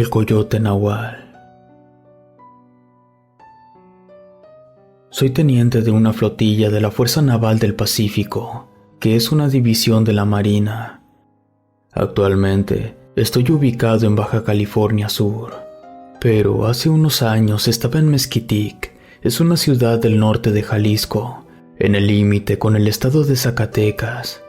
El coyote nahual. Soy teniente de una flotilla de la Fuerza Naval del Pacífico, que es una división de la Marina. Actualmente estoy ubicado en Baja California Sur, pero hace unos años estaba en Mezquitic, es una ciudad del norte de Jalisco, en el límite con el estado de Zacatecas.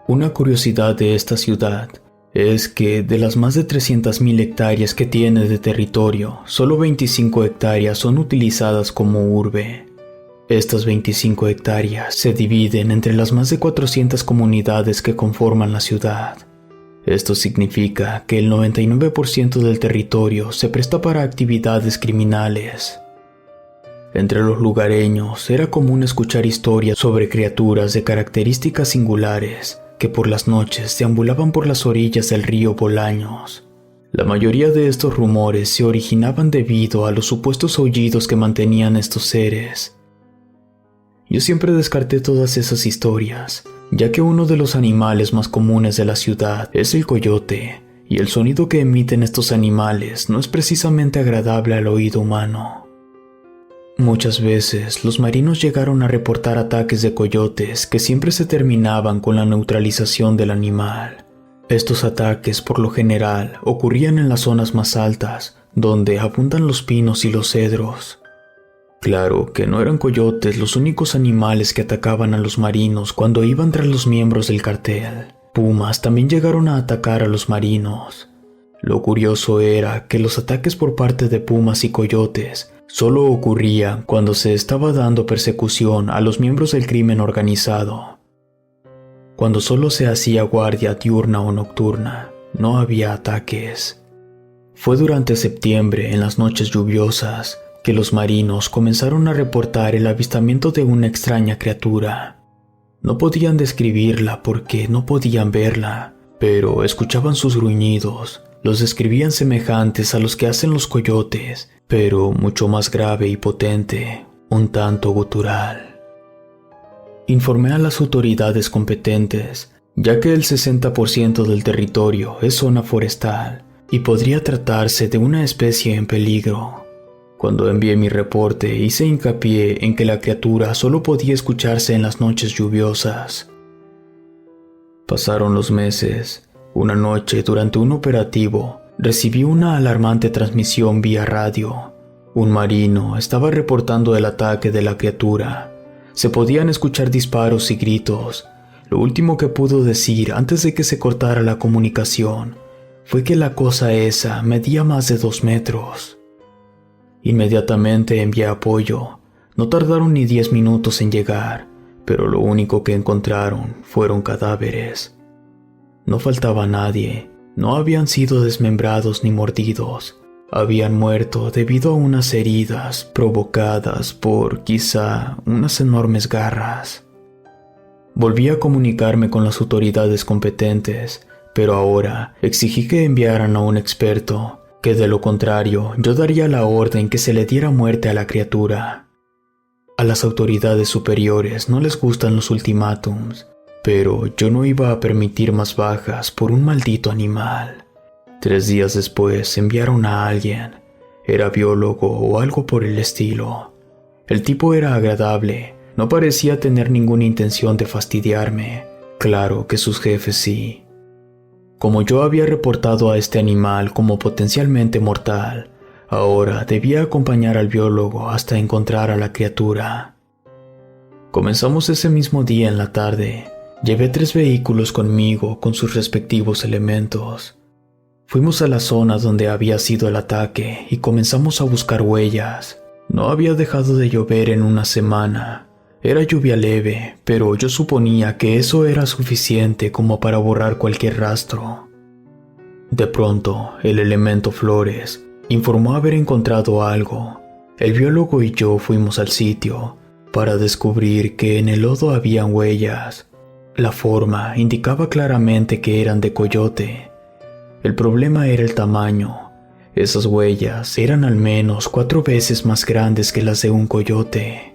Una curiosidad de esta ciudad es que de las más de 300,000 hectáreas que tiene de territorio, solo 25 hectáreas son utilizadas como urbe. Estas 25 hectáreas se dividen entre las más de 400 comunidades que conforman la ciudad. Esto significa que el 99% del territorio se presta para actividades criminales. Entre los lugareños era común escuchar historias sobre criaturas de características singulares que por las noches deambulaban por las orillas del río Bolaños. La mayoría de estos rumores se originaban debido a los supuestos aullidos que mantenían estos seres. Yo siempre descarté todas esas historias, ya que uno de los animales más comunes de la ciudad es el coyote, y el sonido que emiten estos animales no es precisamente agradable al oído humano. Muchas veces los marinos llegaron a reportar ataques de coyotes que siempre se terminaban con la neutralización del animal. Estos ataques, por lo general, ocurrían en las zonas más altas, donde abundan los pinos y los cedros. Claro que no eran coyotes los únicos animales que atacaban a los marinos cuando iban tras los miembros del cartel. Pumas también llegaron a atacar a los marinos. Lo curioso era que los ataques por parte de pumas y coyotes solo ocurrían cuando se estaba dando persecución a los miembros del crimen organizado. Cuando solo se hacía guardia diurna o nocturna, no había ataques. Fue durante septiembre, en las noches lluviosas, que los marinos comenzaron a reportar el avistamiento de una extraña criatura. No podían describirla porque no podían verla, pero escuchaban sus gruñidos. Los describían semejantes a los que hacen los coyotes, pero mucho más grave y potente, un tanto gutural. Informé a las autoridades competentes, ya que el 60% del territorio es zona forestal y podría tratarse de una especie en peligro. Cuando envié mi reporte, hice hincapié en que la criatura solo podía escucharse en las noches lluviosas. Pasaron los meses. Una noche, durante un operativo, recibí una alarmante transmisión vía radio. Un marino estaba reportando el ataque de la criatura. Se podían escuchar disparos y gritos. Lo último que pudo decir antes de que se cortara la comunicación fue que la cosa esa medía más de 2 metros. Inmediatamente envié apoyo. No tardaron ni 10 minutos en llegar, pero lo único que encontraron fueron cadáveres. No faltaba nadie, no habían sido desmembrados ni mordidos. Habían muerto debido a unas heridas provocadas por, quizá, unas enormes garras. Volví a comunicarme con las autoridades competentes, pero ahora exigí que enviaran a un experto, que de lo contrario yo daría la orden que se le diera muerte a la criatura. A las autoridades superiores no les gustan los ultimátums, pero yo no iba a permitir más bajas por un maldito animal. 3 días después enviaron a alguien. Era biólogo o algo por el estilo. El tipo era agradable, no parecía tener ninguna intención de fastidiarme. Claro que sus jefes sí. Como yo había reportado a este animal como potencialmente mortal, ahora debía acompañar al biólogo hasta encontrar a la criatura. Comenzamos ese mismo día en la tarde. Llevé 3 vehículos conmigo con sus respectivos elementos. Fuimos a la zona donde había sido el ataque y comenzamos a buscar huellas. No había dejado de llover en una semana. Era lluvia leve, pero yo suponía que eso era suficiente como para borrar cualquier rastro. De pronto, el elemento Flores informó haber encontrado algo. El biólogo y yo fuimos al sitio para descubrir que en el lodo habían huellas. La forma indicaba claramente que eran de coyote. El problema era el tamaño. Esas huellas eran al menos 4 veces más grandes que las de un coyote.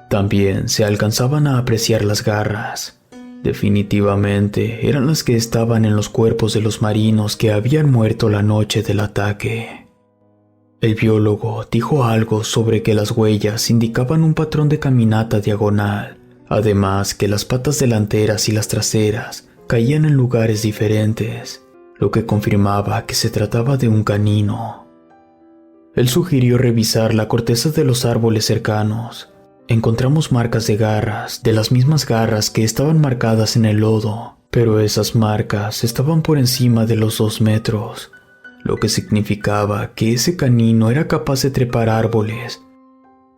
También se alcanzaban a apreciar las garras. Definitivamente eran las que estaban en los cuerpos de los marinos que habían muerto la noche del ataque. El biólogo dijo algo sobre que las huellas indicaban un patrón de caminata diagonal, además que las patas delanteras y las traseras caían en lugares diferentes, lo que confirmaba que se trataba de un canino. Él sugirió revisar la corteza de los árboles cercanos. Encontramos marcas de garras, de las mismas garras que estaban marcadas en el lodo, pero esas marcas estaban por encima de los 2 metros, lo que significaba que ese canino era capaz de trepar árboles.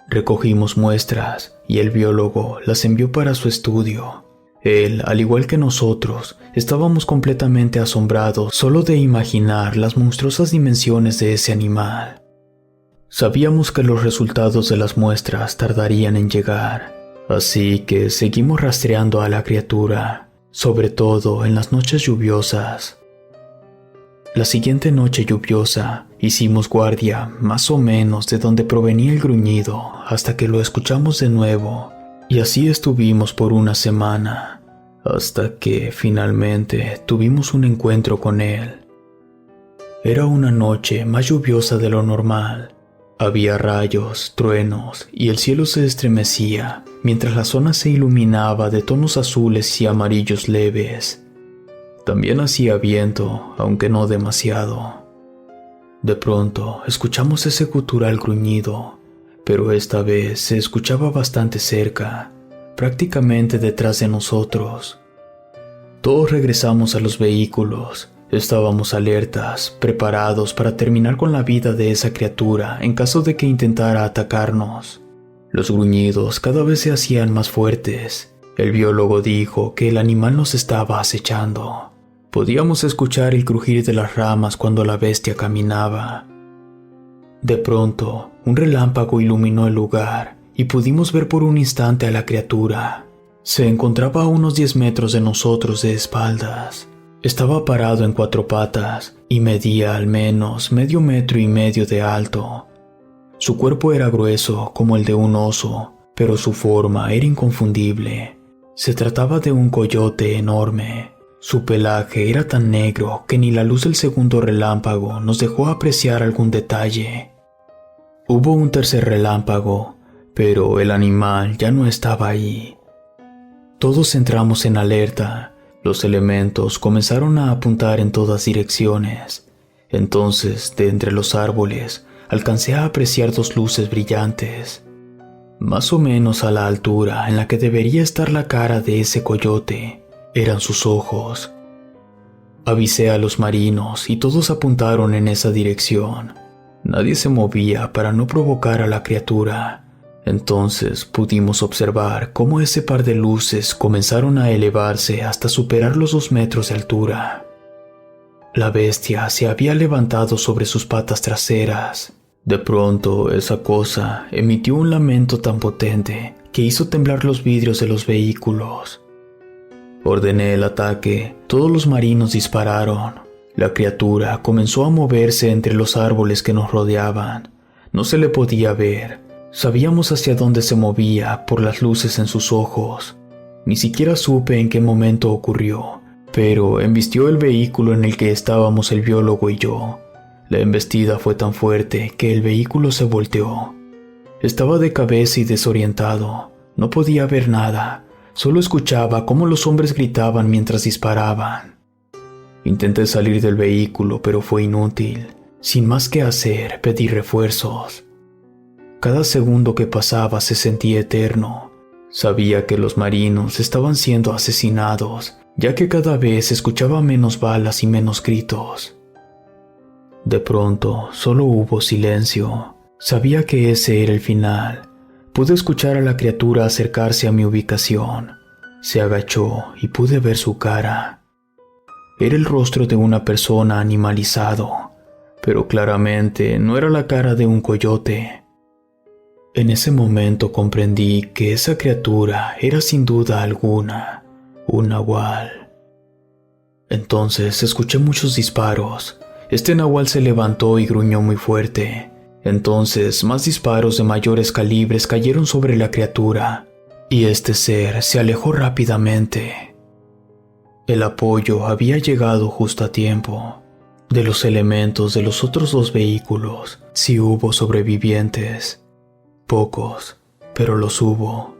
Recogimos muestras y el biólogo las envió para su estudio. Él, al igual que nosotros, estábamos completamente asombrados solo de imaginar las monstruosas dimensiones de ese animal. Sabíamos que los resultados de las muestras tardarían en llegar, así que seguimos rastreando a la criatura, sobre todo en las noches lluviosas. La siguiente noche lluviosa, hicimos guardia más o menos de donde provenía el gruñido hasta que lo escuchamos de nuevo, y así estuvimos por una semana, hasta que finalmente tuvimos un encuentro con él. Era una noche más lluviosa de lo normal. Había rayos, truenos y el cielo se estremecía mientras la zona se iluminaba de tonos azules y amarillos leves. También hacía viento, aunque no demasiado. De pronto escuchamos ese gutural gruñido, pero esta vez se escuchaba bastante cerca, prácticamente detrás de nosotros. Todos regresamos a los vehículos. Estábamos alertas, preparados para terminar con la vida de esa criatura en caso de que intentara atacarnos. Los gruñidos cada vez se hacían más fuertes. El biólogo dijo que el animal nos estaba acechando. Podíamos escuchar el crujir de las ramas cuando la bestia caminaba. De pronto, un relámpago iluminó el lugar y pudimos ver por un instante a la criatura. Se encontraba a unos 10 metros de nosotros de espaldas. Estaba parado en 4 patas y medía al menos 1,5 metros de alto. Su cuerpo era grueso como el de un oso, pero su forma era inconfundible. Se trataba de un coyote enorme. Su pelaje era tan negro que ni la luz del segundo relámpago nos dejó apreciar algún detalle. Hubo un tercer relámpago, pero el animal ya no estaba ahí. Todos entramos en alerta. Los elementos comenzaron a apuntar en todas direcciones. Entonces, de entre los árboles, alcancé a apreciar 2 luces brillantes, más o menos a la altura en la que debería estar la cara de ese coyote. Eran sus ojos. Avisé a los marinos y todos apuntaron en esa dirección. Nadie se movía para no provocar a la criatura. Entonces pudimos observar cómo ese par de luces comenzaron a elevarse hasta superar los 2 metros de altura. La bestia se había levantado sobre sus patas traseras. De pronto, esa cosa emitió un lamento tan potente que hizo temblar los vidrios de los vehículos. Ordené el ataque. Todos los marinos dispararon. La criatura comenzó a moverse entre los árboles que nos rodeaban. No se le podía ver. Sabíamos hacia dónde se movía por las luces en sus ojos. Ni siquiera supe en qué momento ocurrió, pero embistió el vehículo en el que estábamos el biólogo y yo. La embestida fue tan fuerte que el vehículo se volteó. Estaba de cabeza y desorientado. No podía ver nada. Solo escuchaba cómo los hombres gritaban mientras disparaban. Intenté salir del vehículo, pero fue inútil. Sin más que hacer, pedí refuerzos. Cada segundo que pasaba se sentía eterno. Sabía que los marinos estaban siendo asesinados, ya que cada vez escuchaba menos balas y menos gritos. De pronto, solo hubo silencio. Sabía que ese era el final. Pude escuchar a la criatura acercarse a mi ubicación. Se agachó y pude ver su cara. Era el rostro de una persona animalizado, pero claramente no era la cara de un coyote. En ese momento comprendí que esa criatura era sin duda alguna un nahual. Entonces escuché muchos disparos. Este nahual se levantó y gruñó muy fuerte. Entonces más disparos de mayores calibres cayeron sobre la criatura, y este ser se alejó rápidamente. El apoyo había llegado justo a tiempo. De los elementos de los otros 2 vehículos, sí hubo sobrevivientes. Pocos, pero los hubo.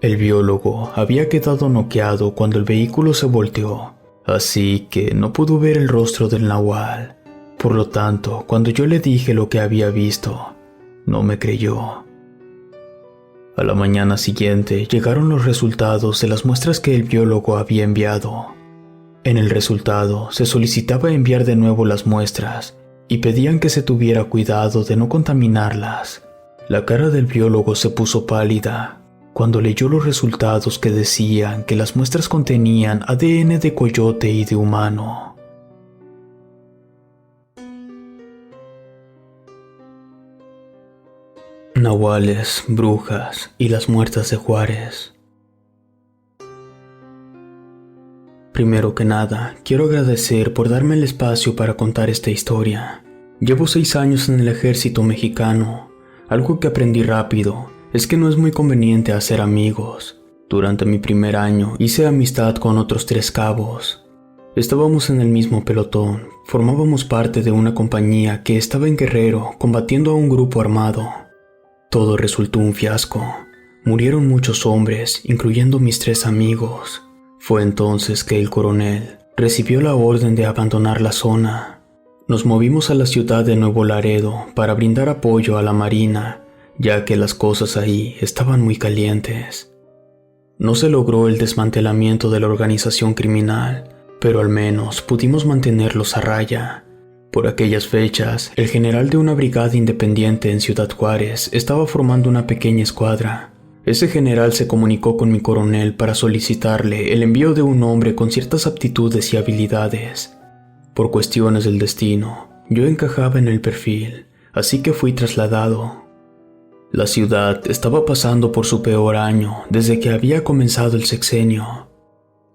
El biólogo había quedado noqueado cuando el vehículo se volteó, así que no pudo ver el rostro del nahual. Por lo tanto, cuando yo le dije lo que había visto, no me creyó. A la mañana siguiente llegaron los resultados de las muestras que el biólogo había enviado. En el resultado se solicitaba enviar de nuevo las muestras y pedían que se tuviera cuidado de no contaminarlas. La cara del biólogo se puso pálida cuando leyó los resultados que decían que las muestras contenían ADN de coyote y de humano. Nahuales, brujas y las muertas de Juárez. Primero que nada, quiero agradecer por darme el espacio para contar esta historia. Llevo 6 años en el ejército mexicano. Algo que aprendí rápido es que no es muy conveniente hacer amigos. Durante mi primer año hice amistad con otros 3 cabos. Estábamos en el mismo pelotón, formábamos parte de una compañía que estaba en Guerrero combatiendo a un grupo armado. Todo resultó un fiasco. Murieron muchos hombres, incluyendo mis 3 amigos. Fue entonces que el coronel recibió la orden de abandonar la zona. Nos movimos a la ciudad de Nuevo Laredo para brindar apoyo a la Marina, ya que las cosas ahí estaban muy calientes. No se logró el desmantelamiento de la organización criminal, pero al menos pudimos mantenerlos a raya. Por aquellas fechas, el general de una brigada independiente en Ciudad Juárez estaba formando una pequeña escuadra. Ese general se comunicó con mi coronel para solicitarle el envío de un hombre con ciertas aptitudes y habilidades. Por cuestiones del destino, yo encajaba en el perfil, así que fui trasladado. La ciudad estaba pasando por su peor año desde que había comenzado el sexenio.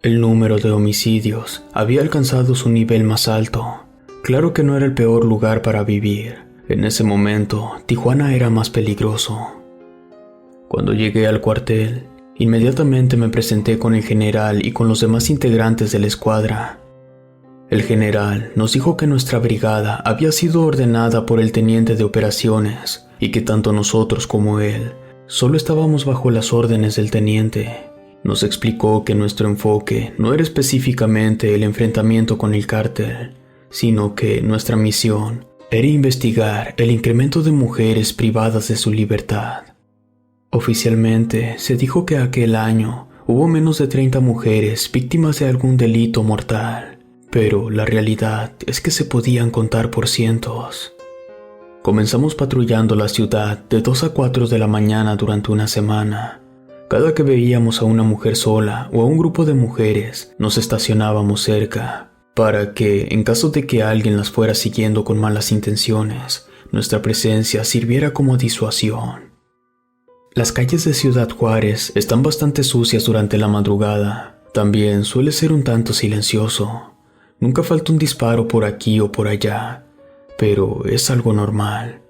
El número de homicidios había alcanzado su nivel más alto. Claro que no era el peor lugar para vivir. En ese momento, Tijuana era más peligroso. Cuando llegué al cuartel, inmediatamente me presenté con el general y con los demás integrantes de la escuadra. El general nos dijo que nuestra brigada había sido ordenada por el teniente de operaciones y que tanto nosotros como él solo estábamos bajo las órdenes del teniente. Nos explicó que nuestro enfoque no era específicamente el enfrentamiento con el cártel, sino que nuestra misión era investigar el incremento de mujeres privadas de su libertad. Oficialmente se dijo que aquel año hubo menos de 30 mujeres víctimas de algún delito mortal, pero la realidad es que se podían contar por cientos. Comenzamos patrullando la ciudad de 2 a 4 de la mañana durante una semana. Cada que veíamos a una mujer sola o a un grupo de mujeres, nos estacionábamos cerca, para que, en caso de que alguien las fuera siguiendo con malas intenciones, nuestra presencia sirviera como disuasión. Las calles de Ciudad Juárez están bastante sucias durante la madrugada. También suele ser un tanto silencioso. Nunca falta un disparo por aquí o por allá, pero es algo normal.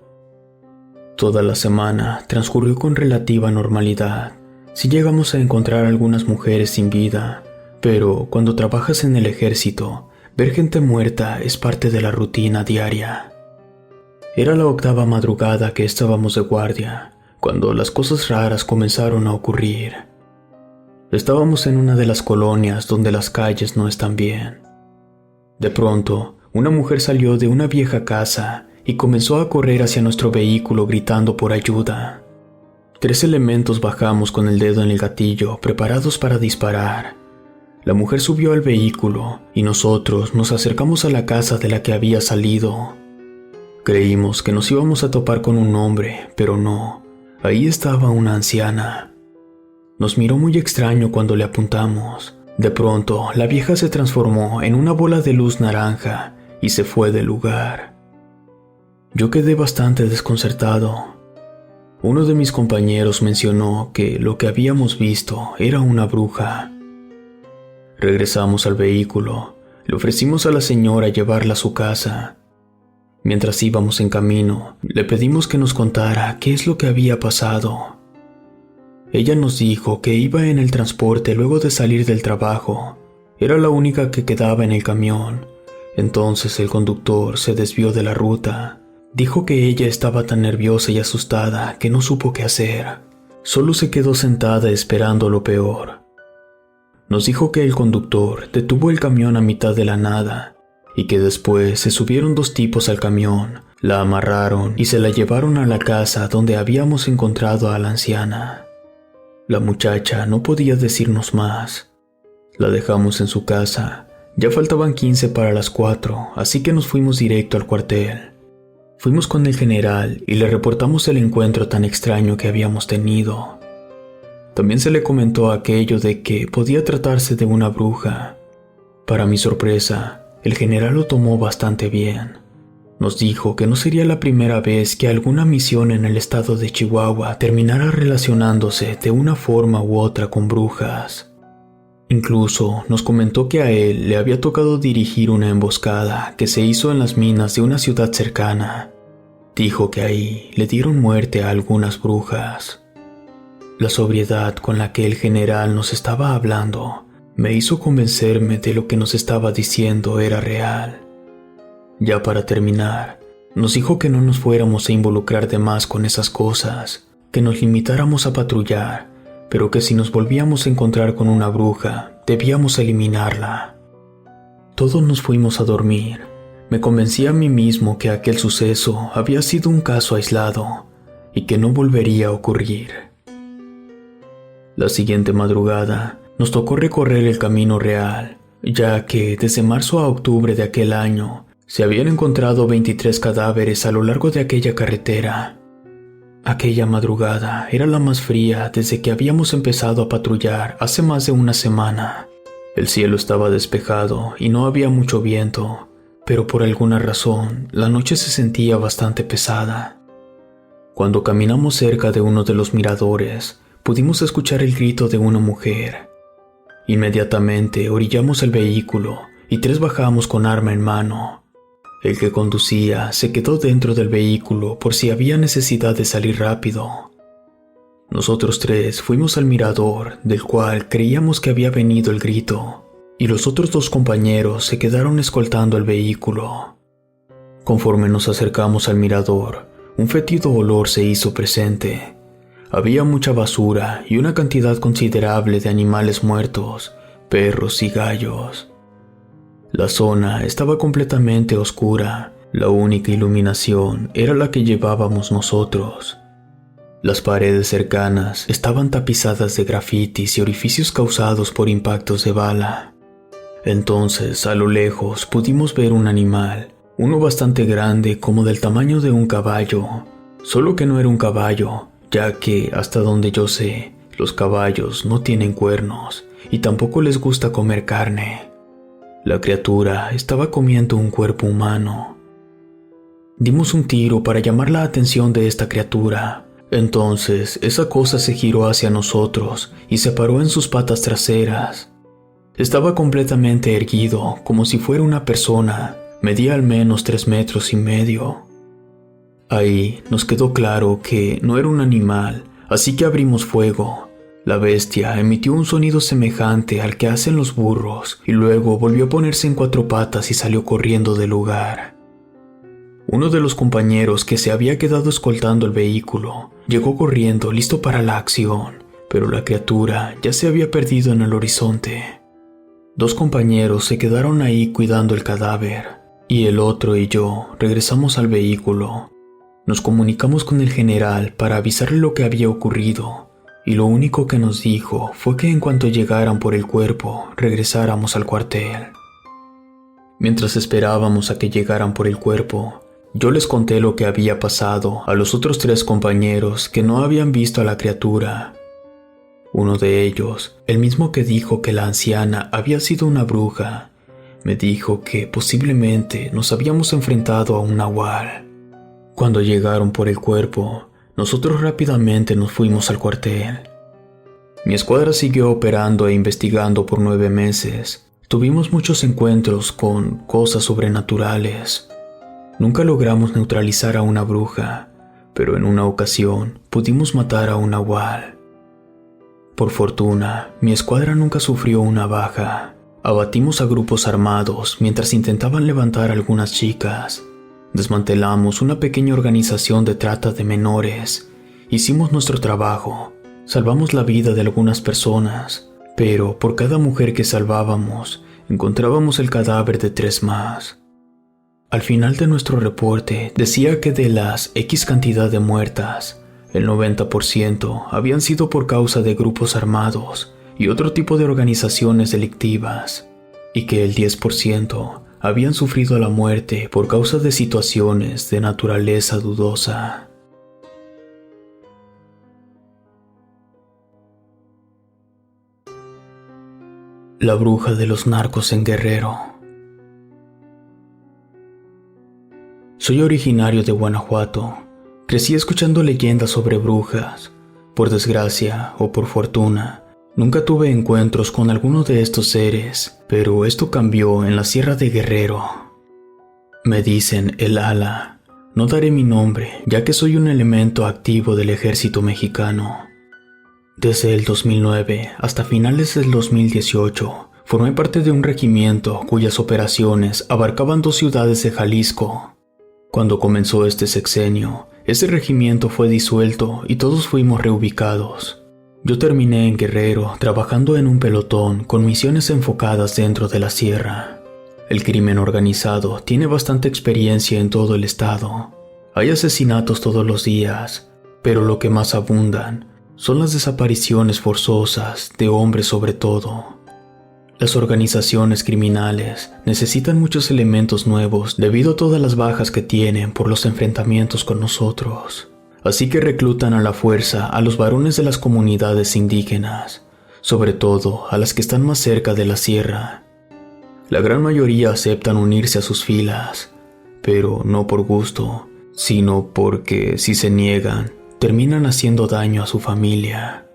Toda la semana transcurrió con relativa normalidad. Sí llegamos a encontrar algunas mujeres sin vida, pero cuando trabajas en el ejército, ver gente muerta es parte de la rutina diaria. Era la 8ª madrugada que estábamos de guardia, cuando las cosas raras comenzaron a ocurrir. Estábamos en una de las colonias donde las calles no están bien. De pronto, una mujer salió de una vieja casa y comenzó a correr hacia nuestro vehículo gritando por ayuda. 3 elementos bajamos con el dedo en el gatillo, preparados para disparar. La mujer subió al vehículo y nosotros nos acercamos a la casa de la que había salido. Creímos que nos íbamos a topar con un hombre, pero no. Ahí estaba una anciana. Nos miró muy extraño cuando le apuntamos. De pronto, la vieja se transformó en una bola de luz naranja y se fue del lugar. Yo quedé bastante desconcertado. Uno de mis compañeros mencionó que lo que habíamos visto era una bruja. Regresamos al vehículo. Le ofrecimos a la señora llevarla a su casa. Mientras íbamos en camino, le pedimos que nos contara qué es lo que había pasado. Ella nos dijo que iba en el transporte luego de salir del trabajo. Era la única que quedaba en el camión. Entonces el conductor se desvió de la ruta. Dijo que ella estaba tan nerviosa y asustada que no supo qué hacer. Solo se quedó sentada esperando lo peor. Nos dijo que el conductor detuvo el camión a mitad de la nada y que después se subieron 2 tipos al camión, la amarraron y se la llevaron a la casa donde habíamos encontrado a la anciana. La muchacha no podía decirnos más. La dejamos en su casa. Ya faltaban 15 para las 4, así que nos fuimos directo al cuartel. Fuimos con el general y le reportamos el encuentro tan extraño que habíamos tenido. También se le comentó aquello de que podía tratarse de una bruja. Para mi sorpresa, el general lo tomó bastante bien. Nos dijo que no sería la primera vez que alguna misión en el estado de Chihuahua terminara relacionándose de una forma u otra con brujas. Incluso nos comentó que a él le había tocado dirigir una emboscada que se hizo en las minas de una ciudad cercana. Dijo que ahí le dieron muerte a algunas brujas. La sobriedad con la que el general nos estaba hablando me hizo convencerme de lo que nos estaba diciendo era real. Ya para terminar, nos dijo que no nos fuéramos a involucrar de más con esas cosas, que nos limitáramos a patrullar, pero que si nos volvíamos a encontrar con una bruja, debíamos eliminarla. Todos nos fuimos a dormir. Me convencí a mí mismo que aquel suceso había sido un caso aislado y que no volvería a ocurrir. La siguiente madrugada nos tocó recorrer el camino real, ya que desde marzo a octubre de aquel año se habían encontrado 23 cadáveres a lo largo de aquella carretera. Aquella madrugada era la más fría desde que habíamos empezado a patrullar hace más de una semana. El cielo estaba despejado y no había mucho viento, pero por alguna razón la noche se sentía bastante pesada. Cuando caminamos cerca de uno de los miradores, pudimos escuchar el grito de una mujer. Inmediatamente orillamos el vehículo y 3 bajamos con arma en mano. El que conducía se quedó dentro del vehículo por si había necesidad de salir rápido. Nosotros 3 fuimos al mirador, del cual creíamos que había venido el grito, y los otros 2 compañeros se quedaron escoltando el vehículo. Conforme nos acercamos al mirador, un fétido olor se hizo presente. Había mucha basura y una cantidad considerable de animales muertos, perros y gallos. La zona estaba completamente oscura. La única iluminación era la que llevábamos nosotros. Las paredes cercanas estaban tapizadas de grafitis y orificios causados por impactos de bala. Entonces, a lo lejos, pudimos ver un animal, uno bastante grande como del tamaño de un caballo, solo que no era un caballo, ya que, hasta donde yo sé, los caballos no tienen cuernos y tampoco les gusta comer carne. La criatura estaba comiendo un cuerpo humano. Dimos un tiro para llamar la atención de esta criatura. Entonces, esa cosa se giró hacia nosotros y se paró en sus patas traseras. Estaba completamente erguido, como si fuera una persona. Medía al menos 3,5 metros. Ahí nos quedó claro que no era un animal, así que abrimos fuego. La bestia emitió un sonido semejante al que hacen los burros y luego volvió a ponerse en 4 patas y salió corriendo del lugar. Uno de los compañeros que se había quedado escoltando el vehículo llegó corriendo listo para la acción, pero la criatura ya se había perdido en el horizonte. 2 compañeros se quedaron ahí cuidando el cadáver y el otro y yo regresamos al vehículo. Nos comunicamos con el general para avisarle lo que había ocurrido. Y lo único que nos dijo fue que en cuanto llegaran por el cuerpo, regresáramos al cuartel. Mientras esperábamos a que llegaran por el cuerpo, yo les conté lo que había pasado a los otros 3 compañeros que no habían visto a la criatura. Uno de ellos, el mismo que dijo que la anciana había sido una bruja, me dijo que posiblemente nos habíamos enfrentado a un nahual. Cuando llegaron por el cuerpo, nosotros rápidamente nos fuimos al cuartel. Mi escuadra siguió operando e investigando por 9 meses. Tuvimos muchos encuentros con cosas sobrenaturales. Nunca logramos neutralizar a una bruja, pero en una ocasión pudimos matar a un nahual. Por fortuna, mi escuadra nunca sufrió una baja. Abatimos a grupos armados mientras intentaban levantar a algunas chicas. Desmantelamos una pequeña organización de trata de menores. Hicimos nuestro trabajo. Salvamos la vida de algunas personas, pero por cada mujer que salvábamos, encontrábamos el cadáver de 3 más. Al final de nuestro reporte decía que de las X cantidad de muertas, el 90% habían sido por causa de grupos armados y otro tipo de organizaciones delictivas, y que el 10% habían sufrido la muerte por causa de situaciones de naturaleza dudosa. La bruja de los narcos en Guerrero. Soy originario de Guanajuato. Crecí escuchando leyendas sobre brujas. Por desgracia o por fortuna, nunca tuve encuentros con alguno de estos seres, pero esto cambió en la Sierra de Guerrero. Me dicen el Ala. No daré mi nombre, ya que soy un elemento activo del ejército mexicano. Desde el 2009 hasta finales del 2018, formé parte de un regimiento cuyas operaciones abarcaban 2 ciudades de Jalisco. Cuando comenzó este sexenio, ese regimiento fue disuelto y todos fuimos reubicados. Yo terminé en Guerrero trabajando en un pelotón con misiones enfocadas dentro de la sierra. El crimen organizado tiene bastante experiencia en todo el estado. Hay asesinatos todos los días, pero lo que más abundan son las desapariciones forzosas de hombres sobre todo. Las organizaciones criminales necesitan muchos elementos nuevos debido a todas las bajas que tienen por los enfrentamientos con nosotros. Así que reclutan a la fuerza a los varones de las comunidades indígenas, sobre todo a las que están más cerca de la sierra. La gran mayoría aceptan unirse a sus filas, pero no por gusto, sino porque si se niegan, terminan haciendo daño a su familia.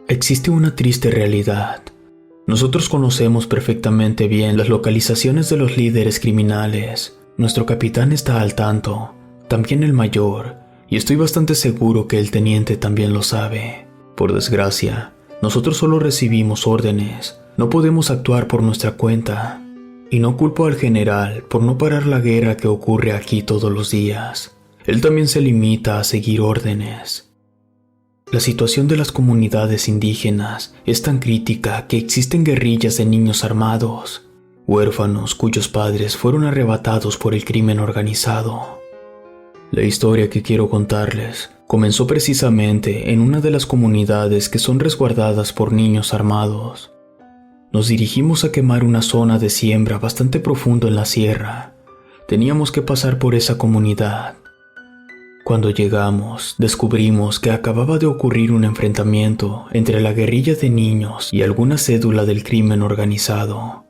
Existe una triste realidad. Nosotros conocemos perfectamente bien las localizaciones de los líderes criminales. Nuestro capitán está al tanto, también el mayor, y estoy bastante seguro que el teniente también lo sabe. Por desgracia, nosotros solo recibimos órdenes, no podemos actuar por nuestra cuenta. Y no culpo al general por no parar la guerra que ocurre aquí todos los días. Él también se limita a seguir órdenes. La situación de las comunidades indígenas es tan crítica que existen guerrillas de niños armados, huérfanos cuyos padres fueron arrebatados por el crimen organizado. La historia que quiero contarles comenzó precisamente en una de las comunidades que son resguardadas por niños armados. Nos dirigimos a quemar una zona de siembra bastante profundo en la sierra. Teníamos que pasar por esa comunidad. Cuando llegamos, descubrimos que acababa de ocurrir un enfrentamiento entre la guerrilla de niños y alguna cédula del crimen organizado.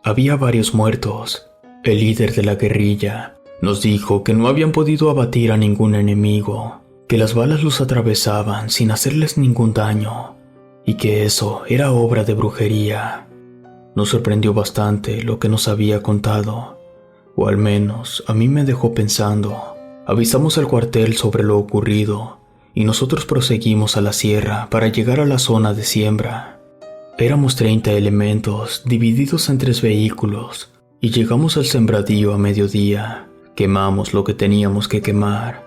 Había varios muertos. El líder de la guerrilla nos dijo que no habían podido abatir a ningún enemigo, que las balas los atravesaban sin hacerles ningún daño, y que eso era obra de brujería. Nos sorprendió bastante lo que nos había contado, o al menos a mí me dejó pensando. Avisamos al cuartel sobre lo ocurrido y nosotros proseguimos a la sierra para llegar a la zona de siembra. Éramos 30 elementos divididos en 3 vehículos y llegamos al sembradío a mediodía. Quemamos lo que teníamos que quemar.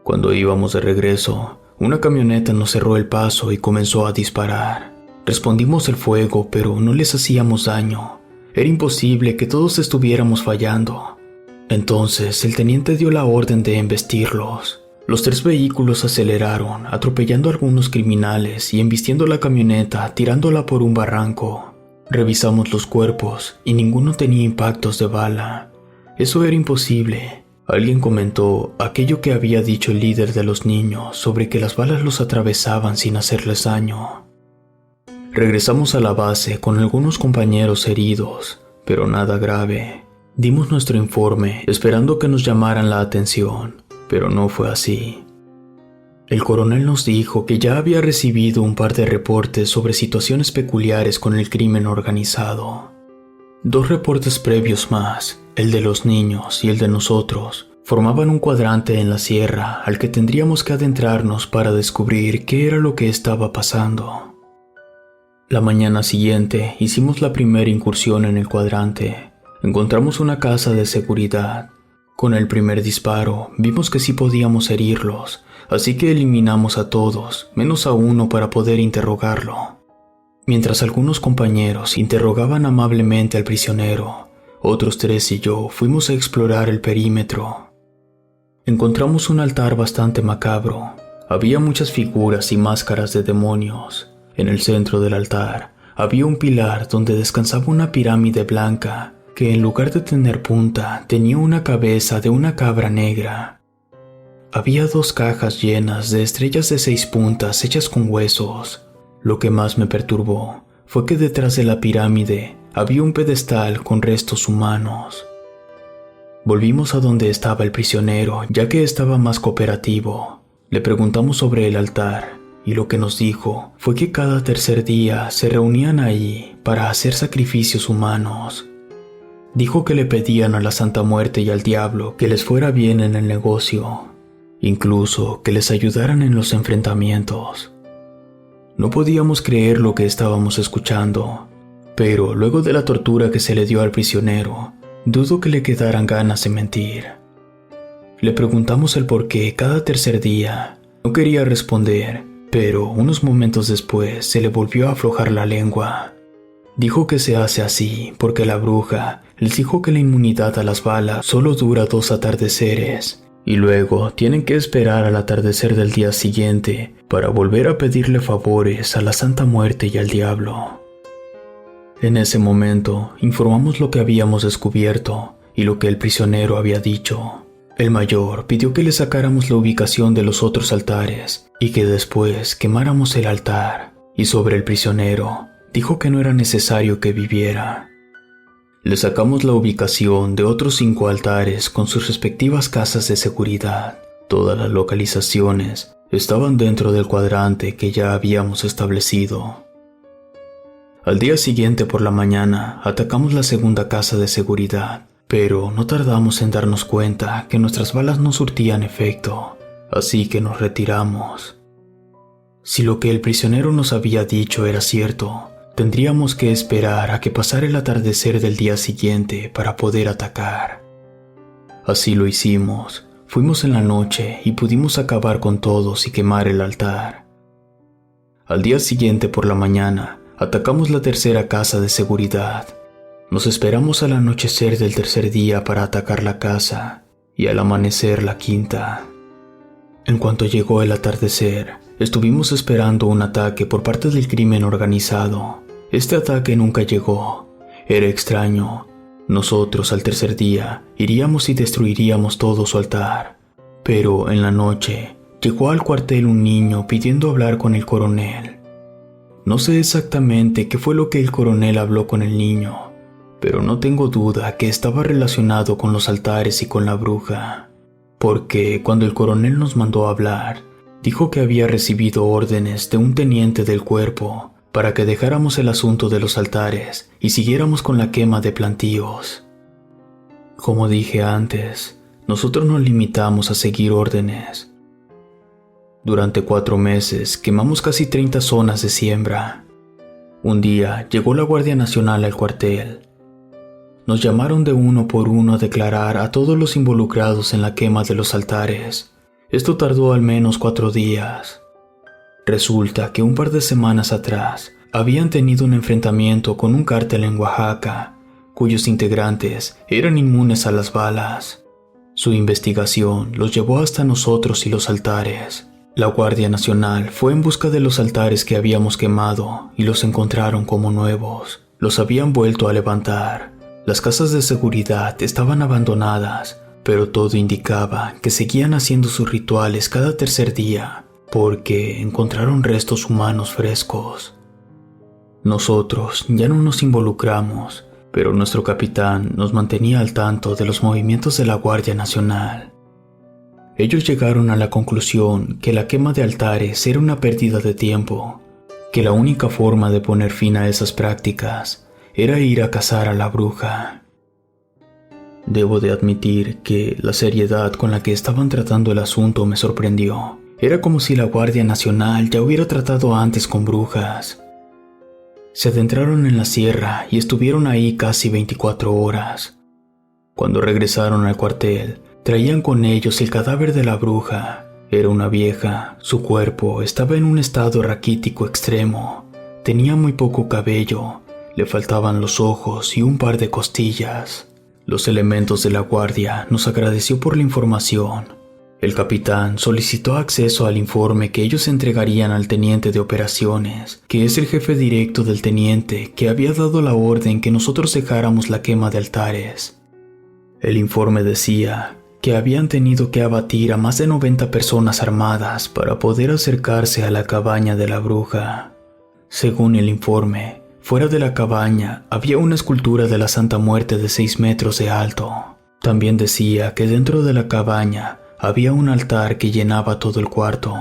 Cuando íbamos de regreso, una camioneta nos cerró el paso y comenzó a disparar. Respondimos el fuego, pero no les hacíamos daño. Era imposible que todos estuviéramos fallando. Entonces el teniente dio la orden de embestirlos. Los 3 vehículos aceleraron, atropellando a algunos criminales y embistiendo la camioneta, tirándola por un barranco. Revisamos los cuerpos y ninguno tenía impactos de bala. Eso era imposible. Alguien comentó aquello que había dicho el líder de los niños sobre que las balas los atravesaban sin hacerles daño. Regresamos a la base con algunos compañeros heridos, pero nada grave. Dimos nuestro informe esperando que nos llamaran la atención, pero no fue así. El coronel nos dijo que ya había recibido un par de reportes sobre situaciones peculiares con el crimen organizado. 2 reportes previos más, el de los niños y el de nosotros, formaban un cuadrante en la sierra al que tendríamos que adentrarnos para descubrir qué era lo que estaba pasando. La mañana siguiente hicimos la primera incursión en el cuadrante. Encontramos una casa de seguridad. Con el primer disparo vimos que sí podíamos herirlos, así que eliminamos a todos, menos a uno para poder interrogarlo. Mientras algunos compañeros interrogaban amablemente al prisionero, otros 3 y yo fuimos a explorar el perímetro. Encontramos un altar bastante macabro. Había muchas figuras y máscaras de demonios. En el centro del altar había un pilar donde descansaba una pirámide blanca que en lugar de tener punta tenía una cabeza de una cabra negra. Había 2 cajas llenas de estrellas de 6 puntas hechas con huesos. Lo que más me perturbó fue que detrás de la pirámide había un pedestal con restos humanos. Volvimos a donde estaba el prisionero, ya que estaba más cooperativo. Le preguntamos sobre el altar, y lo que nos dijo fue que cada tercer día se reunían ahí para hacer sacrificios humanos. Dijo que le pedían a la Santa Muerte y al diablo que les fuera bien en el negocio, incluso que les ayudaran en los enfrentamientos. No podíamos creer lo que estábamos escuchando, pero luego de la tortura que se le dio al prisionero, dudo que le quedaran ganas de mentir. Le preguntamos el por qué cada tercer día. No quería responder, pero unos momentos después se le volvió a aflojar la lengua. Dijo que se hace así porque la bruja les dijo que la inmunidad a las balas solo dura 2 atardeceres, y luego tienen que esperar al atardecer del día siguiente para volver a pedirle favores a la Santa Muerte y al diablo. En ese momento informamos lo que habíamos descubierto y lo que el prisionero había dicho. El mayor pidió que le sacáramos la ubicación de los otros altares y que después quemáramos el altar, y sobre el prisionero dijo que no era necesario que viviera. Le sacamos la ubicación de otros 5 altares con sus respectivas casas de seguridad. Todas las localizaciones estaban dentro del cuadrante que ya habíamos establecido. Al día siguiente por la mañana atacamos la segunda casa de seguridad, pero no tardamos en darnos cuenta que nuestras balas no surtían efecto, así que nos retiramos. Si lo que el prisionero nos había dicho era cierto, tendríamos que esperar a que pasara el atardecer del día siguiente para poder atacar. Así lo hicimos. Fuimos en la noche y pudimos acabar con todos y quemar el altar. Al día siguiente por la mañana, atacamos la tercera casa de seguridad. Nos esperamos al anochecer del tercer día para atacar la casa y al amanecer la quinta. En cuanto llegó el atardecer, estuvimos esperando un ataque por parte del crimen organizado. Este ataque nunca llegó. Era extraño. Nosotros al tercer día iríamos y destruiríamos todo su altar. Pero en la noche llegó al cuartel un niño pidiendo hablar con el coronel. No sé exactamente qué fue lo que el coronel habló con el niño, pero no tengo duda que estaba relacionado con los altares y con la bruja, porque cuando el coronel nos mandó a hablar, dijo que había recibido órdenes de un teniente del cuerpo para que dejáramos el asunto de los altares y siguiéramos con la quema de plantíos. Como dije antes, nosotros nos limitamos a seguir órdenes. Durante 4 meses quemamos casi 30 zonas de siembra. Un día llegó la Guardia Nacional al cuartel. Nos llamaron de uno por uno a declarar a todos los involucrados en la quema de los altares. Esto tardó al menos 4 días. Resulta que un par de semanas atrás habían tenido un enfrentamiento con un cártel en Oaxaca, cuyos integrantes eran inmunes a las balas. Su investigación los llevó hasta nosotros y los altares. La Guardia Nacional fue en busca de los altares que habíamos quemado y los encontraron como nuevos. Los habían vuelto a levantar. Las casas de seguridad estaban abandonadas, pero todo indicaba que seguían haciendo sus rituales cada tercer día, porque encontraron restos humanos frescos. Nosotros ya no nos involucramos, pero nuestro capitán nos mantenía al tanto de los movimientos de la Guardia Nacional. Ellos llegaron a la conclusión que la quema de altares era una pérdida de tiempo, que la única forma de poner fin a esas prácticas era ir a cazar a la bruja. Debo de admitir que la seriedad con la que estaban tratando el asunto me sorprendió. Era como si la Guardia Nacional ya hubiera tratado antes con brujas. Se adentraron en la sierra y estuvieron ahí casi 24 horas. Cuando regresaron al cuartel, traían con ellos el cadáver de la bruja. Era una vieja, su cuerpo estaba en un estado raquítico extremo. Tenía muy poco cabello, le faltaban los ojos y un par de costillas. Los elementos de la guardia nos agradeció por la información. El capitán solicitó acceso al informe que ellos entregarían al teniente de operaciones, que es el jefe directo del teniente que había dado la orden que nosotros dejáramos la quema de altares. El informe decía que habían tenido que abatir a más de 90 personas armadas para poder acercarse a la cabaña de la bruja. Según el informe, fuera de la cabaña había una escultura de la Santa Muerte de 6 metros de alto. También decía que dentro de la cabaña había un altar que llenaba todo el cuarto.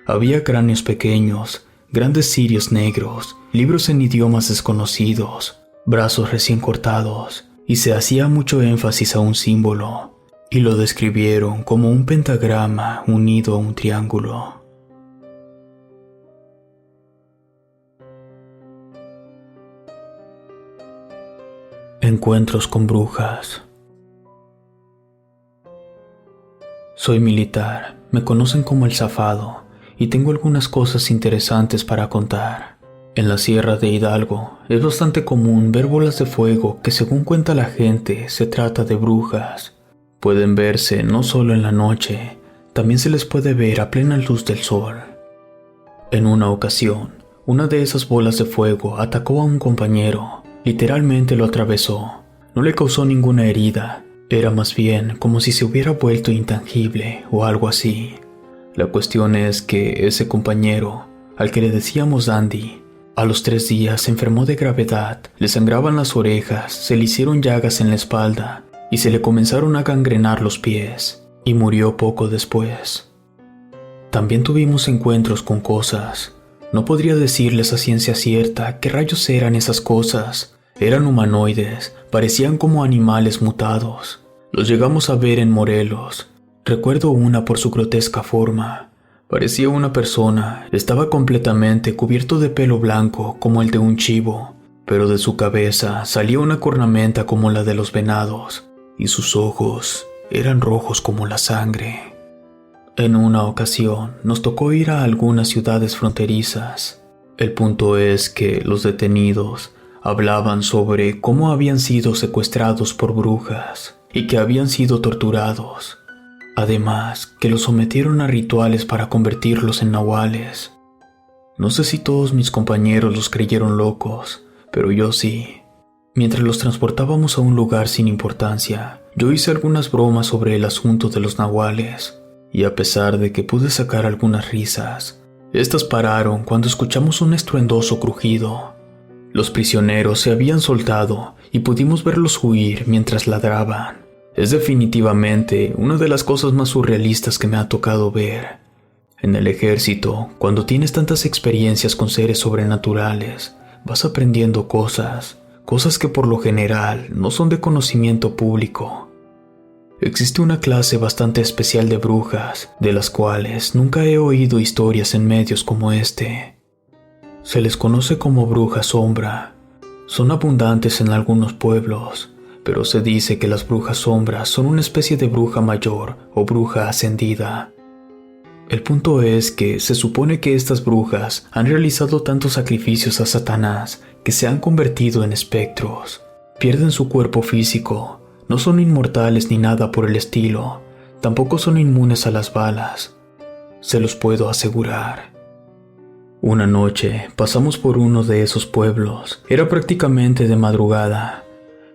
Había cráneos pequeños, grandes cirios negros, libros en idiomas desconocidos, brazos recién cortados, y se hacía mucho énfasis a un símbolo, y lo describieron como un pentagrama unido a un triángulo. Encuentros con brujas. Soy militar, me conocen como el Zafado, y tengo algunas cosas interesantes para contar. En la Sierra de Hidalgo es bastante común ver bolas de fuego que, según cuenta la gente, se trata de brujas. Pueden verse no solo en la noche, también se les puede ver a plena luz del sol. En una ocasión, una de esas bolas de fuego atacó a un compañero, literalmente lo atravesó. No le causó ninguna herida. Era más bien como si se hubiera vuelto intangible o algo así. La cuestión es que ese compañero, al que le decíamos Dandy, a los 3 días se enfermó de gravedad, le sangraban las orejas, se le hicieron llagas en la espalda y se le comenzaron a gangrenar los pies, y murió poco después. También tuvimos encuentros con cosas. No podría decirles a ciencia cierta qué rayos eran esas cosas. Eran humanoides, parecían como animales mutados. Los llegamos a ver en Morelos. Recuerdo una por su grotesca forma. Parecía una persona, estaba completamente cubierto de pelo blanco como el de un chivo, pero de su cabeza salía una cornamenta como la de los venados, y sus ojos eran rojos como la sangre. En una ocasión nos tocó ir a algunas ciudades fronterizas. El punto es que los detenidos hablaban sobre cómo habían sido secuestrados por brujas y que habían sido torturados. Además, que los sometieron a rituales para convertirlos en nahuales. No sé si todos mis compañeros los creyeron locos, pero yo sí. Mientras los transportábamos a un lugar sin importancia, yo hice algunas bromas sobre el asunto de los nahuales, y a pesar de que pude sacar algunas risas, estas pararon cuando escuchamos un estruendoso crujido. Los prisioneros se habían soltado y pudimos verlos huir mientras ladraban. Es definitivamente una de las cosas más surrealistas que me ha tocado ver. En el ejército, cuando tienes tantas experiencias con seres sobrenaturales, vas aprendiendo cosas que por lo general no son de conocimiento público. Existe una clase bastante especial de brujas, de las cuales nunca he oído historias en medios como este. Se les conoce como brujas sombra. Son abundantes en algunos pueblos, pero se dice que las brujas sombras son una especie de bruja mayor o bruja ascendida. El punto es que se supone que estas brujas han realizado tantos sacrificios a Satanás que se han convertido en espectros. Pierden su cuerpo físico, no son inmortales ni nada por el estilo, tampoco son inmunes a las balas. Se los puedo asegurar. Una noche pasamos por uno de esos pueblos. Era prácticamente de madrugada.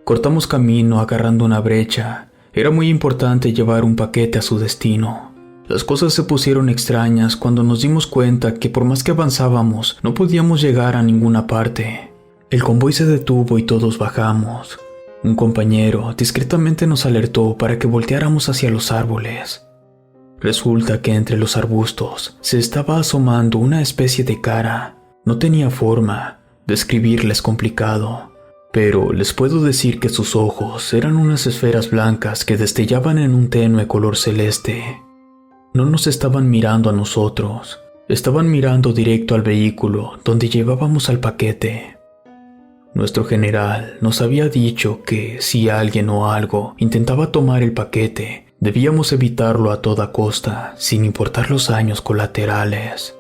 Cortamos camino agarrando una brecha. Era muy importante llevar un paquete a su destino. Las cosas se pusieron extrañas cuando nos dimos cuenta que por más que avanzábamos, no podíamos llegar a ninguna parte. El convoy se detuvo y todos bajamos. Un compañero discretamente nos alertó para que volteáramos hacia los árboles. Resulta que entre los arbustos se estaba asomando una especie de cara. No tenía forma, describirla es complicado, pero les puedo decir que sus ojos eran unas esferas blancas que destellaban en un tenue color celeste. No nos estaban mirando a nosotros, estaban mirando directo al vehículo donde llevábamos al paquete. Nuestro general nos había dicho que si alguien o algo intentaba tomar el paquete, debíamos evitarlo a toda costa, sin importar los daños colaterales.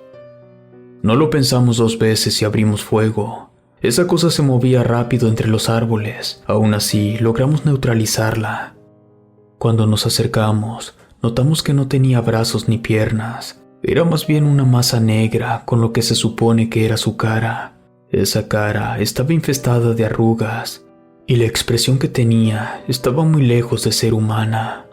No lo pensamos 2 veces y abrimos fuego. Esa cosa se movía rápido entre los árboles. Aún así, logramos neutralizarla. Cuando nos acercamos, notamos que no tenía brazos ni piernas. Era más bien una masa negra con lo que se supone que era su cara. Esa cara estaba infestada de arrugas y la expresión que tenía estaba muy lejos de ser humana.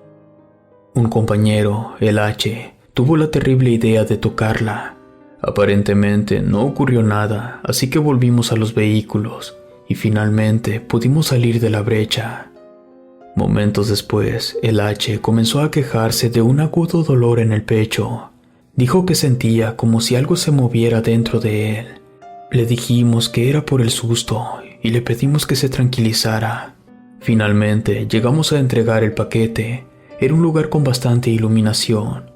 Un compañero, el H, tuvo la terrible idea de tocarla. Aparentemente no ocurrió nada, así que volvimos a los vehículos y finalmente pudimos salir de la brecha. Momentos después, el H comenzó a quejarse de un agudo dolor en el pecho. Dijo que sentía como si algo se moviera dentro de él. Le dijimos que era por el susto y le pedimos que se tranquilizara. Finalmente llegamos a entregar el paquete. Era un lugar con bastante iluminación.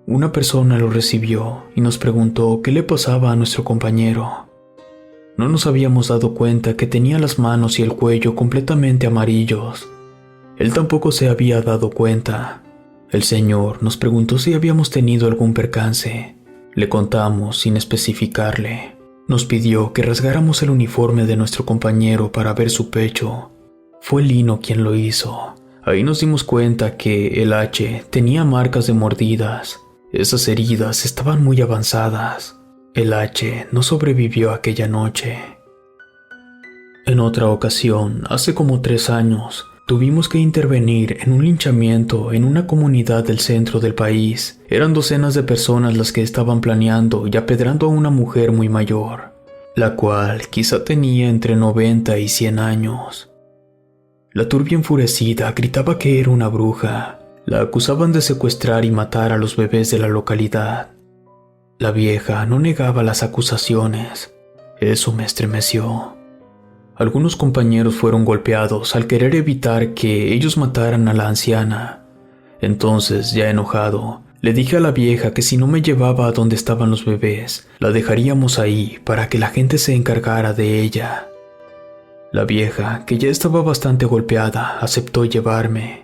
Una persona lo recibió y nos preguntó qué le pasaba a nuestro compañero. No nos habíamos dado cuenta que tenía las manos y el cuello completamente amarillos. Él tampoco se había dado cuenta. El señor nos preguntó si habíamos tenido algún percance. Le contamos sin especificarle. Nos pidió que rasgáramos el uniforme de nuestro compañero para ver su pecho. Fue Lino quien lo hizo. Ahí nos dimos cuenta que el H tenía marcas de mordidas. Esas heridas estaban muy avanzadas. El H no sobrevivió aquella noche. En otra ocasión, hace como 3 años, tuvimos que intervenir en un linchamiento en una comunidad del centro del país. Eran docenas de personas las que estaban planeando y apedrando a una mujer muy mayor, la cual quizá tenía entre 90 y 100 años. La turbia enfurecida gritaba que era una bruja. La acusaban de secuestrar y matar a los bebés de la localidad. La vieja no negaba las acusaciones. Eso me estremeció. Algunos compañeros fueron golpeados al querer evitar que ellos mataran a la anciana. Entonces, ya enojado, le dije a la vieja que si no me llevaba a donde estaban los bebés, la dejaríamos ahí para que la gente se encargara de ella. La vieja, que ya estaba bastante golpeada, aceptó llevarme.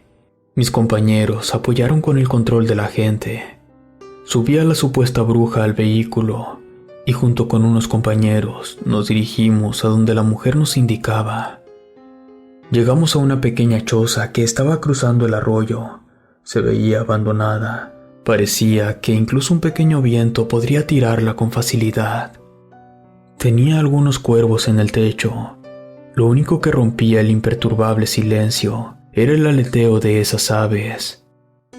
Mis compañeros apoyaron con el control de la gente. Subí a la supuesta bruja al vehículo y junto con unos compañeros nos dirigimos a donde la mujer nos indicaba. Llegamos a una pequeña choza que estaba cruzando el arroyo. Se veía abandonada. Parecía que incluso un pequeño viento podría tirarla con facilidad. Tenía algunos cuervos en el techo. Lo único que rompía el imperturbable silencio era el aleteo de esas aves.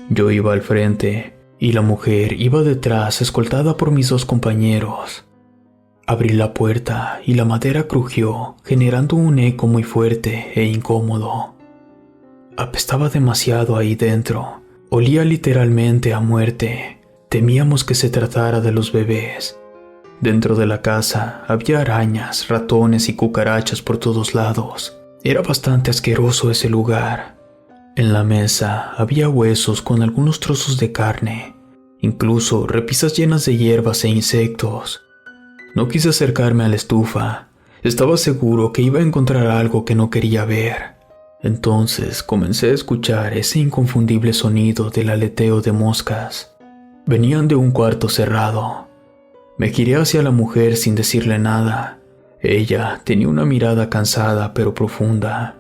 Yo iba al frente y la mujer iba detrás, escoltada por mis 2 compañeros. Abrí la puerta y la madera crujió, generando un eco muy fuerte e incómodo. Apestaba demasiado ahí dentro. Olía literalmente a muerte. Temíamos que se tratara de los bebés. Dentro de la casa había arañas, ratones y cucarachas por todos lados. Era bastante asqueroso ese lugar. En la mesa había huesos con algunos trozos de carne, incluso repisas llenas de hierbas e insectos. No quise acercarme a la estufa. Estaba seguro que iba a encontrar algo que no quería ver. Entonces comencé a escuchar ese inconfundible sonido del aleteo de moscas. Venían de un cuarto cerrado. Me giré hacia la mujer sin decirle nada. Ella tenía una mirada cansada pero profunda.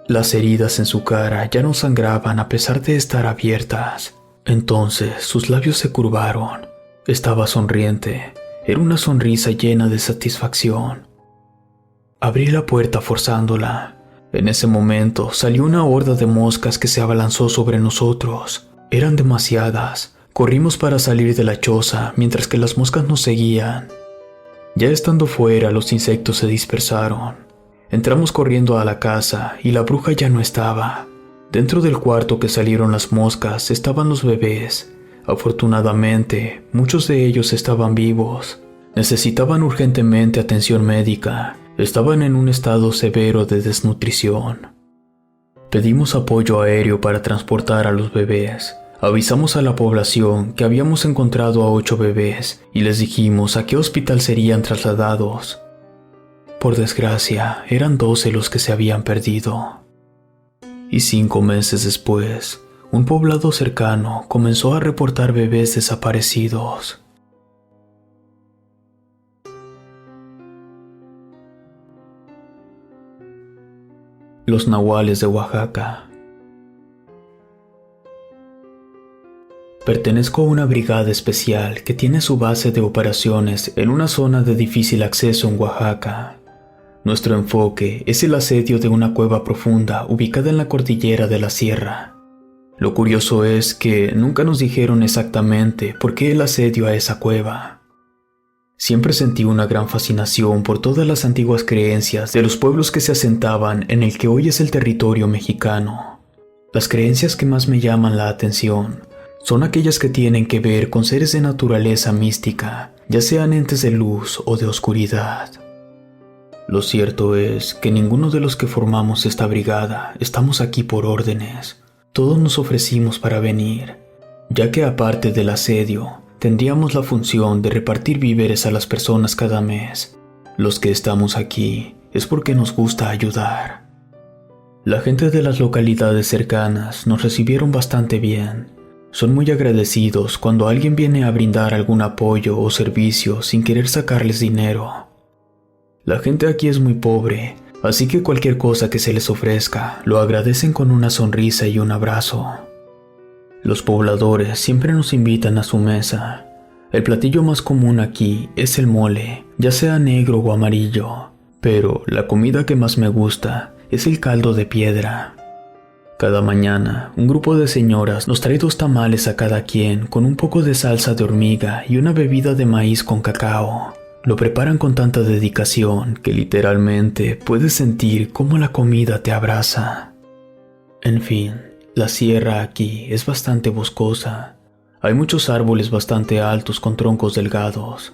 Las heridas en su cara ya no sangraban a pesar de estar abiertas. Entonces sus labios se curvaron. Estaba sonriente. Era una sonrisa llena de satisfacción. Abrí la puerta forzándola. En ese momento salió una horda de moscas que se abalanzó sobre nosotros. Eran demasiadas. Corrimos para salir de la choza mientras que las moscas nos seguían. Ya estando fuera, los insectos se dispersaron. Entramos corriendo a la casa y la bruja ya no estaba. Dentro del cuarto que salieron las moscas estaban los bebés. Afortunadamente, muchos de ellos estaban vivos. Necesitaban urgentemente atención médica. Estaban en un estado severo de desnutrición. Pedimos apoyo aéreo para transportar a los bebés. Avisamos a la población que habíamos encontrado a 8 bebés y les dijimos a qué hospital serían trasladados. Por desgracia, eran 12 los que se habían perdido. Y 5 meses después, un poblado cercano comenzó a reportar bebés desaparecidos. Los nahuales de Oaxaca. Pertenezco a una brigada especial que tiene su base de operaciones en una zona de difícil acceso en Oaxaca. Nuestro enfoque es el asedio de una cueva profunda ubicada en la cordillera de la sierra. Lo curioso es que nunca nos dijeron exactamente por qué el asedio a esa cueva. Siempre sentí una gran fascinación por todas las antiguas creencias de los pueblos que se asentaban en el que hoy es el territorio mexicano. Las creencias que más me llaman la atención son aquellas que tienen que ver con seres de naturaleza mística, ya sean entes de luz o de oscuridad. Lo cierto es que ninguno de los que formamos esta brigada estamos aquí por órdenes. Todos nos ofrecimos para venir, ya que aparte del asedio, tendríamos la función de repartir víveres a las personas cada mes. Los que estamos aquí es porque nos gusta ayudar. La gente de las localidades cercanas nos recibieron bastante bien. Son muy agradecidos cuando alguien viene a brindar algún apoyo o servicio sin querer sacarles dinero. La gente aquí es muy pobre, así que cualquier cosa que se les ofrezca lo agradecen con una sonrisa y un abrazo. Los pobladores siempre nos invitan a su mesa. El platillo más común aquí es el mole, ya sea negro o amarillo, pero la comida que más me gusta es el caldo de piedra. Cada mañana, un grupo de señoras nos trae 2 tamales a cada quien con un poco de salsa de hormiga y una bebida de maíz con cacao. Lo preparan con tanta dedicación que literalmente puedes sentir cómo la comida te abraza. En fin, la sierra aquí es bastante boscosa. Hay muchos árboles bastante altos con troncos delgados.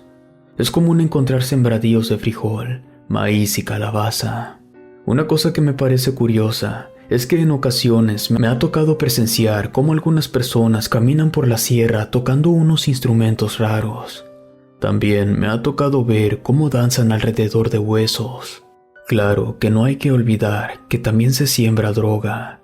Es común encontrar sembradíos de frijol, maíz y calabaza. Una cosa que me parece curiosa es que en ocasiones me ha tocado presenciar cómo algunas personas caminan por la sierra tocando unos instrumentos raros. También me ha tocado ver cómo danzan alrededor de huesos. Claro que no hay que olvidar que también se siembra droga.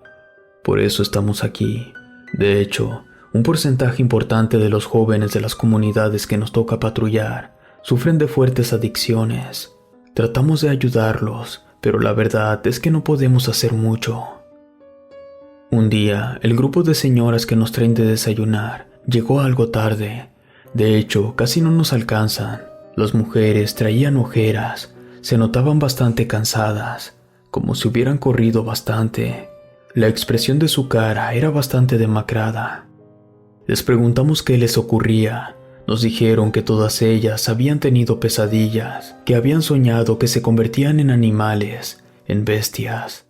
Por eso estamos aquí. De hecho, un porcentaje importante de los jóvenes de las comunidades que nos toca patrullar sufren de fuertes adicciones. Tratamos de ayudarlos, pero la verdad es que no podemos hacer mucho. Un día, el grupo de señoras que nos traen de desayunar llegó algo tarde. De hecho, casi no nos alcanzan. Las mujeres traían ojeras, se notaban bastante cansadas, como si hubieran corrido bastante. La expresión de su cara era bastante demacrada. Les preguntamos qué les ocurría. Nos dijeron que todas ellas habían tenido pesadillas, que habían soñado que se convertían en animales, en bestias.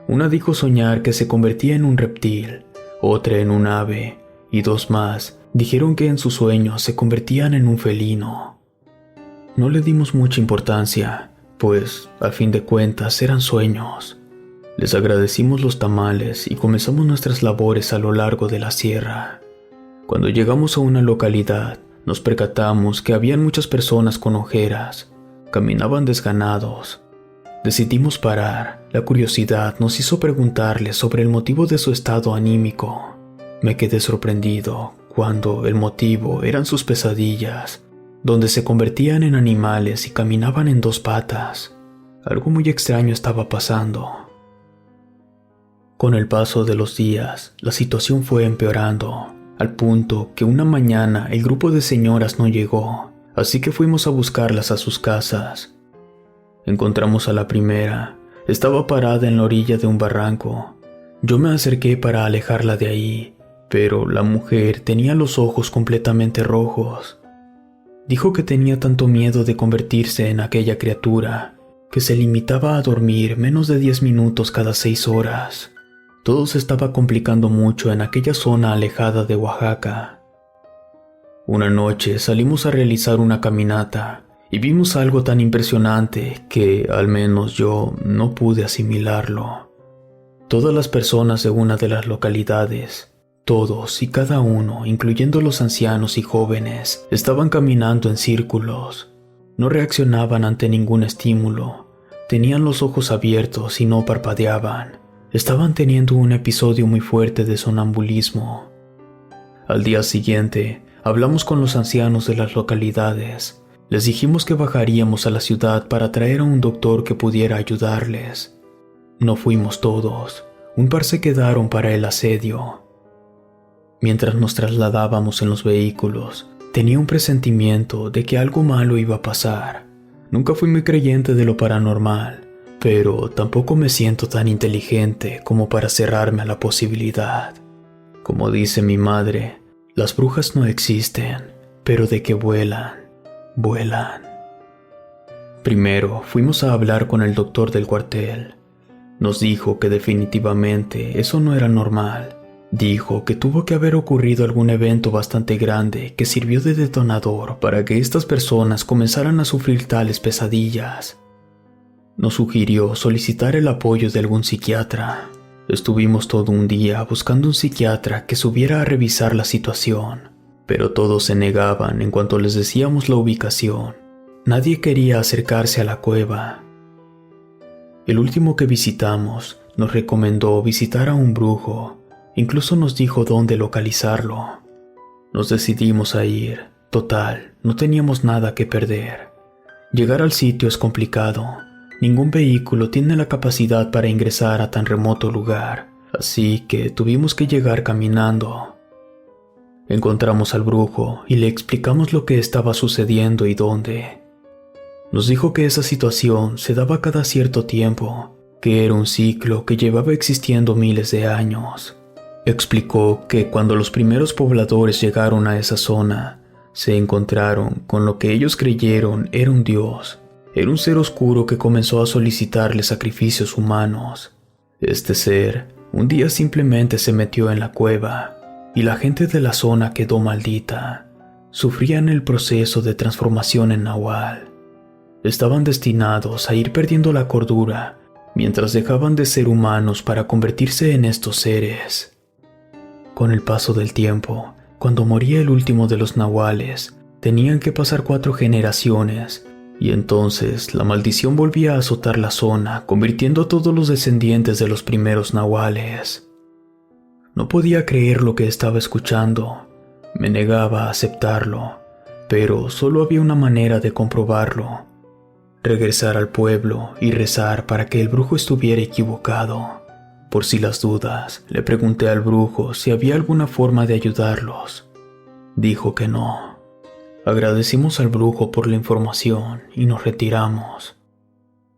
Una dijo soñar que se convertía en un reptil, otra en un ave, y 2 más dijeron que en sus sueños se convertían en un felino. No le dimos mucha importancia, pues, a fin de cuentas, eran sueños. Les agradecimos los tamales y comenzamos nuestras labores a lo largo de la sierra. Cuando llegamos a una localidad, nos percatamos que habían muchas personas con ojeras. Caminaban desganados. Decidimos parar. La curiosidad nos hizo preguntarles sobre el motivo de su estado anímico. Me quedé sorprendido cuando el motivo eran sus pesadillas, donde se convertían en animales y caminaban en 2 patas. Algo muy extraño estaba pasando. Con el paso de los días, la situación fue empeorando, al punto que una mañana el grupo de señoras no llegó, así que fuimos a buscarlas a sus casas. Encontramos a la primera. Estaba parada en la orilla de un barranco. Yo me acerqué para alejarla de ahí, pero la mujer tenía los ojos completamente rojos. Dijo que tenía tanto miedo de convertirse en aquella criatura, que se limitaba a dormir menos de 10 minutos cada 6 horas. Todo se estaba complicando mucho en aquella zona alejada de Oaxaca. Una noche salimos a realizar una caminata y vimos algo tan impresionante que, al menos yo, no pude asimilarlo. Todas las personas de una de las localidades, todos y cada uno, incluyendo los ancianos y jóvenes, estaban caminando en círculos. No reaccionaban ante ningún estímulo. Tenían los ojos abiertos y no parpadeaban. Estaban teniendo un episodio muy fuerte de sonambulismo. Al día siguiente, hablamos con los ancianos de las localidades. Les dijimos que bajaríamos a la ciudad para traer a un doctor que pudiera ayudarles. No fuimos todos. Un par se quedaron para el asedio. Mientras nos trasladábamos en los vehículos, tenía un presentimiento de que algo malo iba a pasar. Nunca fui muy creyente de lo paranormal, pero tampoco me siento tan inteligente como para cerrarme a la posibilidad. Como dice mi madre, las brujas no existen, pero de que vuelan, vuelan. Primero fuimos a hablar con el doctor del cuartel. Nos dijo que definitivamente eso no era normal. Dijo que tuvo que haber ocurrido algún evento bastante grande que sirvió de detonador para que estas personas comenzaran a sufrir tales pesadillas. Nos sugirió solicitar el apoyo de algún psiquiatra. Estuvimos todo un día buscando un psiquiatra que subiera a revisar la situación, pero todos se negaban en cuanto les decíamos la ubicación. Nadie quería acercarse a la cueva. El último que visitamos nos recomendó visitar a un brujo, incluso nos dijo dónde localizarlo. Nos decidimos a ir, total, no teníamos nada que perder. Llegar al sitio es complicado. Ningún vehículo tiene la capacidad para ingresar a tan remoto lugar, así que tuvimos que llegar caminando. Encontramos al brujo y le explicamos lo que estaba sucediendo y dónde. Nos dijo que esa situación se daba cada cierto tiempo, que era un ciclo que llevaba existiendo miles de años. Explicó que cuando los primeros pobladores llegaron a esa zona, se encontraron con lo que ellos creyeron era un dios. Era un ser oscuro que comenzó a solicitarle sacrificios humanos. Este ser, un día simplemente se metió en la cueva, y la gente de la zona quedó maldita. Sufrían el proceso de transformación en nahual. Estaban destinados a ir perdiendo la cordura, mientras dejaban de ser humanos para convertirse en estos seres. Con el paso del tiempo, cuando moría el último de los nahuales, tenían que pasar 4 generaciones, y entonces la maldición volvía a azotar la zona, convirtiendo a todos los descendientes de los primeros nahuales. No podía creer lo que estaba escuchando. Me negaba a aceptarlo, pero solo había una manera de comprobarlo: regresar al pueblo y rezar para que el brujo estuviera equivocado. Por si las dudas, le pregunté al brujo si había alguna forma de ayudarlos. Dijo que no. Agradecimos al brujo por la información y nos retiramos.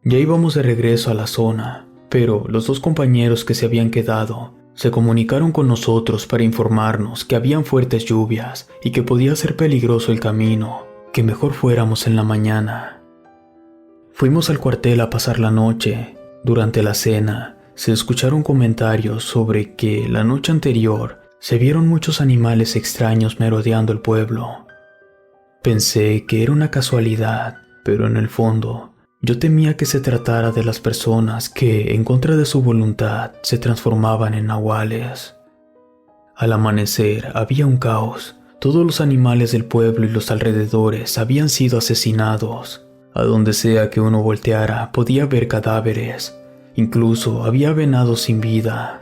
Ya íbamos de regreso a la zona, pero los 2 compañeros que se habían quedado se comunicaron con nosotros para informarnos que habían fuertes lluvias y que podía ser peligroso el camino, que mejor fuéramos en la mañana. Fuimos al cuartel a pasar la noche. Durante la cena, se escucharon comentarios sobre que la noche anterior se vieron muchos animales extraños merodeando el pueblo. Pensé que era una casualidad, pero en el fondo, yo temía que se tratara de las personas que, en contra de su voluntad, se transformaban en nahuales. Al amanecer había un caos. Todos los animales del pueblo y los alrededores habían sido asesinados. A donde sea que uno volteara, podía ver cadáveres. Incluso había venados sin vida.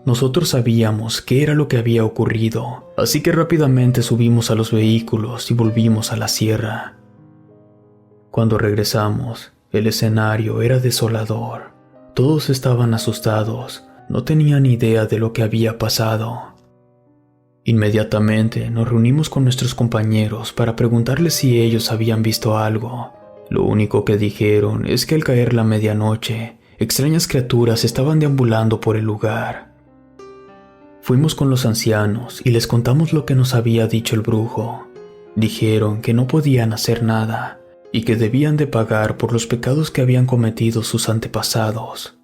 Nosotros sabíamos qué era lo que había ocurrido, así que rápidamente subimos a los vehículos y volvimos a la sierra. Cuando regresamos, el escenario era desolador. Todos estaban asustados, no tenían idea de lo que había pasado. Inmediatamente nos reunimos con nuestros compañeros para preguntarles si ellos habían visto algo. Lo único que dijeron es que al caer la medianoche, extrañas criaturas estaban deambulando por el lugar. Fuimos con los ancianos y les contamos lo que nos había dicho el brujo. Dijeron que no podían hacer nada y que debían de pagar por los pecados que habían cometido sus antepasados.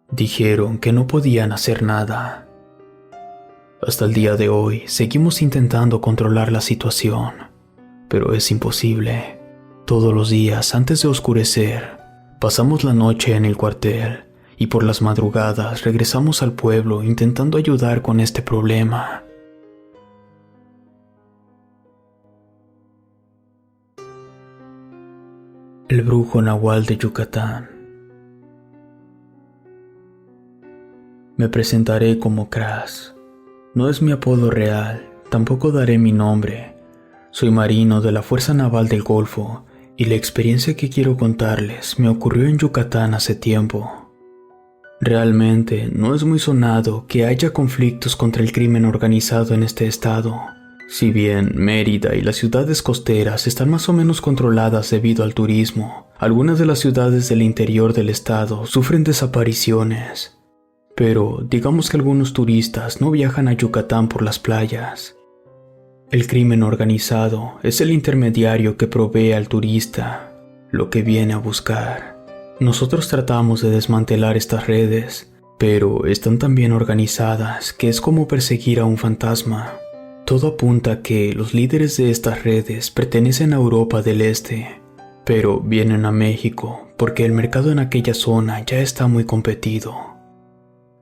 Dijeron que no podían hacer nada. Hasta el día de hoy seguimos intentando controlar la situación, pero es imposible. Todos los días antes de oscurecer, pasamos la noche en el cuartel y por las madrugadas regresamos al pueblo intentando ayudar con este problema. El brujo nahual de Yucatán. Me presentaré como Kras. No es mi apodo real, tampoco daré mi nombre. Soy marino de la Fuerza Naval del Golfo y la experiencia que quiero contarles me ocurrió en Yucatán hace tiempo. Realmente no es muy sonado que haya conflictos contra el crimen organizado en este estado. Si bien Mérida y las ciudades costeras están más o menos controladas debido al turismo, algunas de las ciudades del interior del estado sufren desapariciones. Pero digamos que algunos turistas no viajan a Yucatán por las playas. El crimen organizado es el intermediario que provee al turista lo que viene a buscar. Nosotros tratamos de desmantelar estas redes, pero están tan bien organizadas que es como perseguir a un fantasma. Todo apunta a que los líderes de estas redes pertenecen a Europa del Este, pero vienen a México porque el mercado en aquella zona ya está muy competido.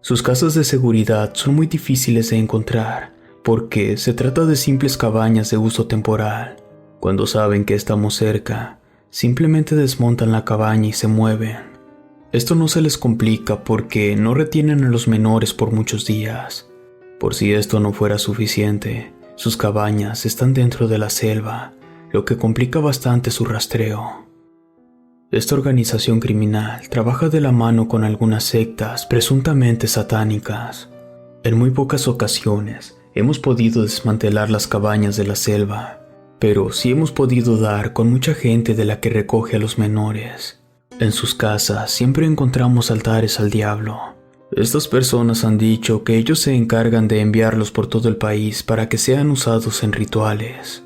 Sus casas de seguridad son muy difíciles de encontrar porque se trata de simples cabañas de uso temporal. Cuando saben que estamos cerca, simplemente desmontan la cabaña y se mueven. Esto no se les complica porque no retienen a los menores por muchos días. Por si esto no fuera suficiente, sus cabañas están dentro de la selva, lo que complica bastante su rastreo. Esta organización criminal trabaja de la mano con algunas sectas presuntamente satánicas. En muy pocas ocasiones hemos podido desmantelar las cabañas de la selva, pero sí hemos podido dar con mucha gente de la que recoge a los menores. En sus casas siempre encontramos altares al diablo. Estas personas han dicho que ellos se encargan de enviarlos por todo el país para que sean usados en rituales.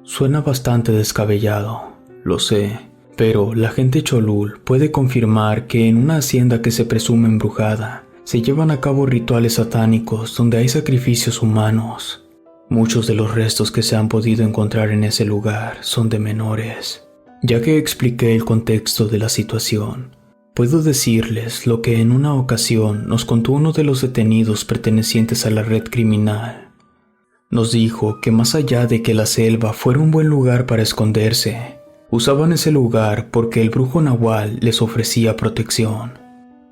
Suena bastante descabellado, lo sé, pero la gente cholul puede confirmar que en una hacienda que se presume embrujada, se llevan a cabo rituales satánicos donde hay sacrificios humanos. Muchos de los restos que se han podido encontrar en ese lugar son de menores. Ya que expliqué el contexto de la situación, puedo decirles lo que en una ocasión nos contó uno de los detenidos pertenecientes a la red criminal. Nos dijo que más allá de que la selva fuera un buen lugar para esconderse, usaban ese lugar porque el brujo nahual les ofrecía protección.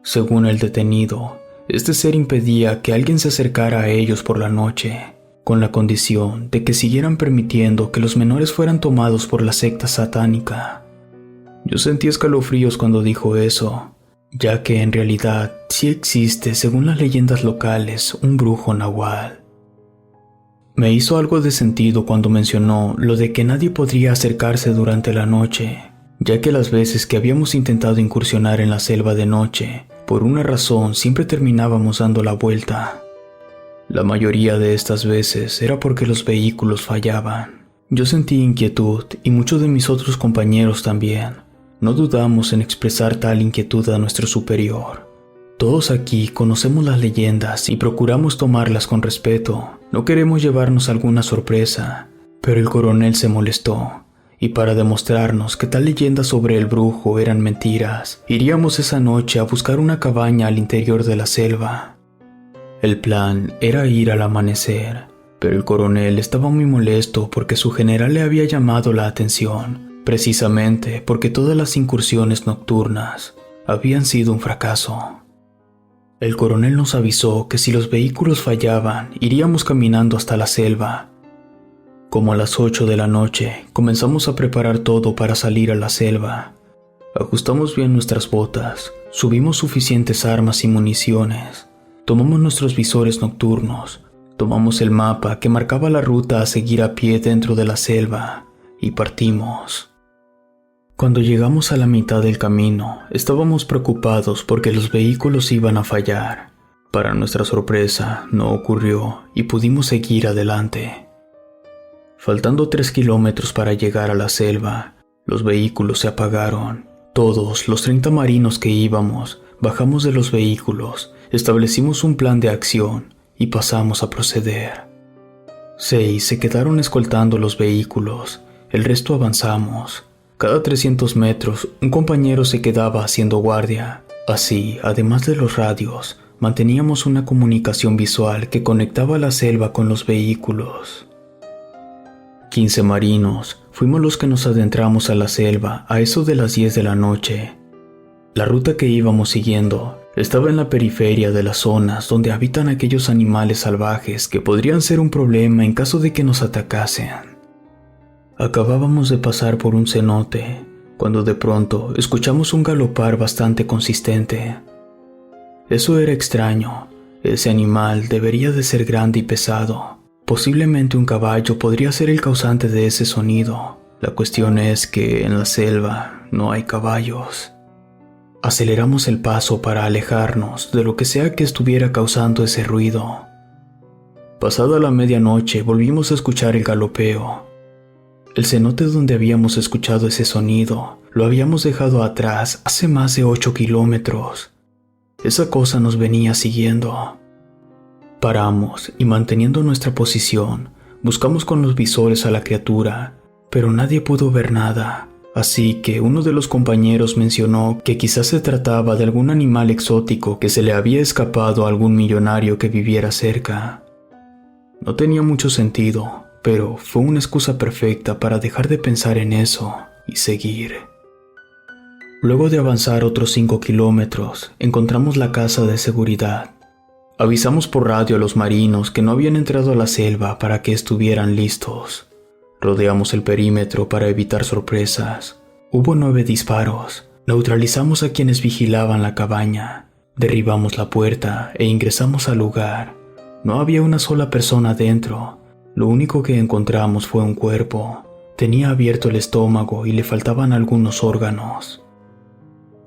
Según el detenido, este ser impedía que alguien se acercara a ellos por la noche, con la condición de que siguieran permitiendo que los menores fueran tomados por la secta satánica. Yo sentí escalofríos cuando dijo eso, ya que en realidad sí existe, según las leyendas locales, un brujo nahual. Me hizo algo de sentido cuando mencionó lo de que nadie podría acercarse durante la noche, ya que las veces que habíamos intentado incursionar en la selva de noche, por una razón siempre terminábamos dando la vuelta. La mayoría de estas veces era porque los vehículos fallaban. Yo sentí inquietud y muchos de mis otros compañeros también. No dudamos en expresar tal inquietud a nuestro superior. Todos aquí conocemos las leyendas y procuramos tomarlas con respeto. No queremos llevarnos alguna sorpresa, pero el coronel se molestó. Y para demostrarnos que tal leyenda sobre el brujo eran mentiras, iríamos esa noche a buscar una cabaña al interior de la selva. El plan era ir al amanecer, pero el coronel estaba muy molesto porque su general le había llamado la atención, precisamente porque todas las incursiones nocturnas habían sido un fracaso. El coronel nos avisó que si los vehículos fallaban, iríamos caminando hasta la selva. Como a las 8 de la noche, comenzamos a preparar todo para salir a la selva. Ajustamos bien nuestras botas, subimos suficientes armas y municiones, tomamos nuestros visores nocturnos, tomamos el mapa que marcaba la ruta a seguir a pie dentro de la selva y partimos. Cuando llegamos a la mitad del camino, estábamos preocupados porque los vehículos iban a fallar. Para nuestra sorpresa, no ocurrió y pudimos seguir adelante. Faltando 3 kilómetros para llegar a la selva, los vehículos se apagaron. Todos los 30 marinos que íbamos, bajamos de los vehículos, establecimos un plan de acción y pasamos a proceder. 6 se quedaron escoltando los vehículos, el resto avanzamos. Cada 300 metros, un compañero se quedaba haciendo guardia. Así, además de los radios, manteníamos una comunicación visual que conectaba la selva con los vehículos. 15 marinos fuimos los que nos adentramos a la selva a eso de las 10 de la noche. La ruta que íbamos siguiendo estaba en la periferia de las zonas donde habitan aquellos animales salvajes que podrían ser un problema en caso de que nos atacasen. Acabábamos de pasar por un cenote, cuando de pronto escuchamos un galopar bastante consistente. Eso era extraño. Ese animal debería de ser grande y pesado. Posiblemente un caballo podría ser el causante de ese sonido. La cuestión es que en la selva no hay caballos. Aceleramos el paso para alejarnos de lo que sea que estuviera causando ese ruido. Pasada la medianoche volvimos a escuchar el galopeo. El cenote donde habíamos escuchado ese sonido lo habíamos dejado atrás hace más de 8 kilómetros. Esa cosa nos venía siguiendo. Paramos y manteniendo nuestra posición, buscamos con los visores a la criatura, pero nadie pudo ver nada. Así que uno de los compañeros mencionó que quizás se trataba de algún animal exótico que se le había escapado a algún millonario que viviera cerca. No tenía mucho sentido, pero fue una excusa perfecta para dejar de pensar en eso y seguir. Luego de avanzar otros 5 kilómetros, encontramos la casa de seguridad. Avisamos por radio a los marinos que no habían entrado a la selva para que estuvieran listos. Rodeamos el perímetro para evitar sorpresas. Hubo 9 disparos. Neutralizamos a quienes vigilaban la cabaña. Derribamos la puerta e ingresamos al lugar. No había una sola persona dentro. Lo único que encontramos fue un cuerpo. Tenía abierto el estómago y le faltaban algunos órganos.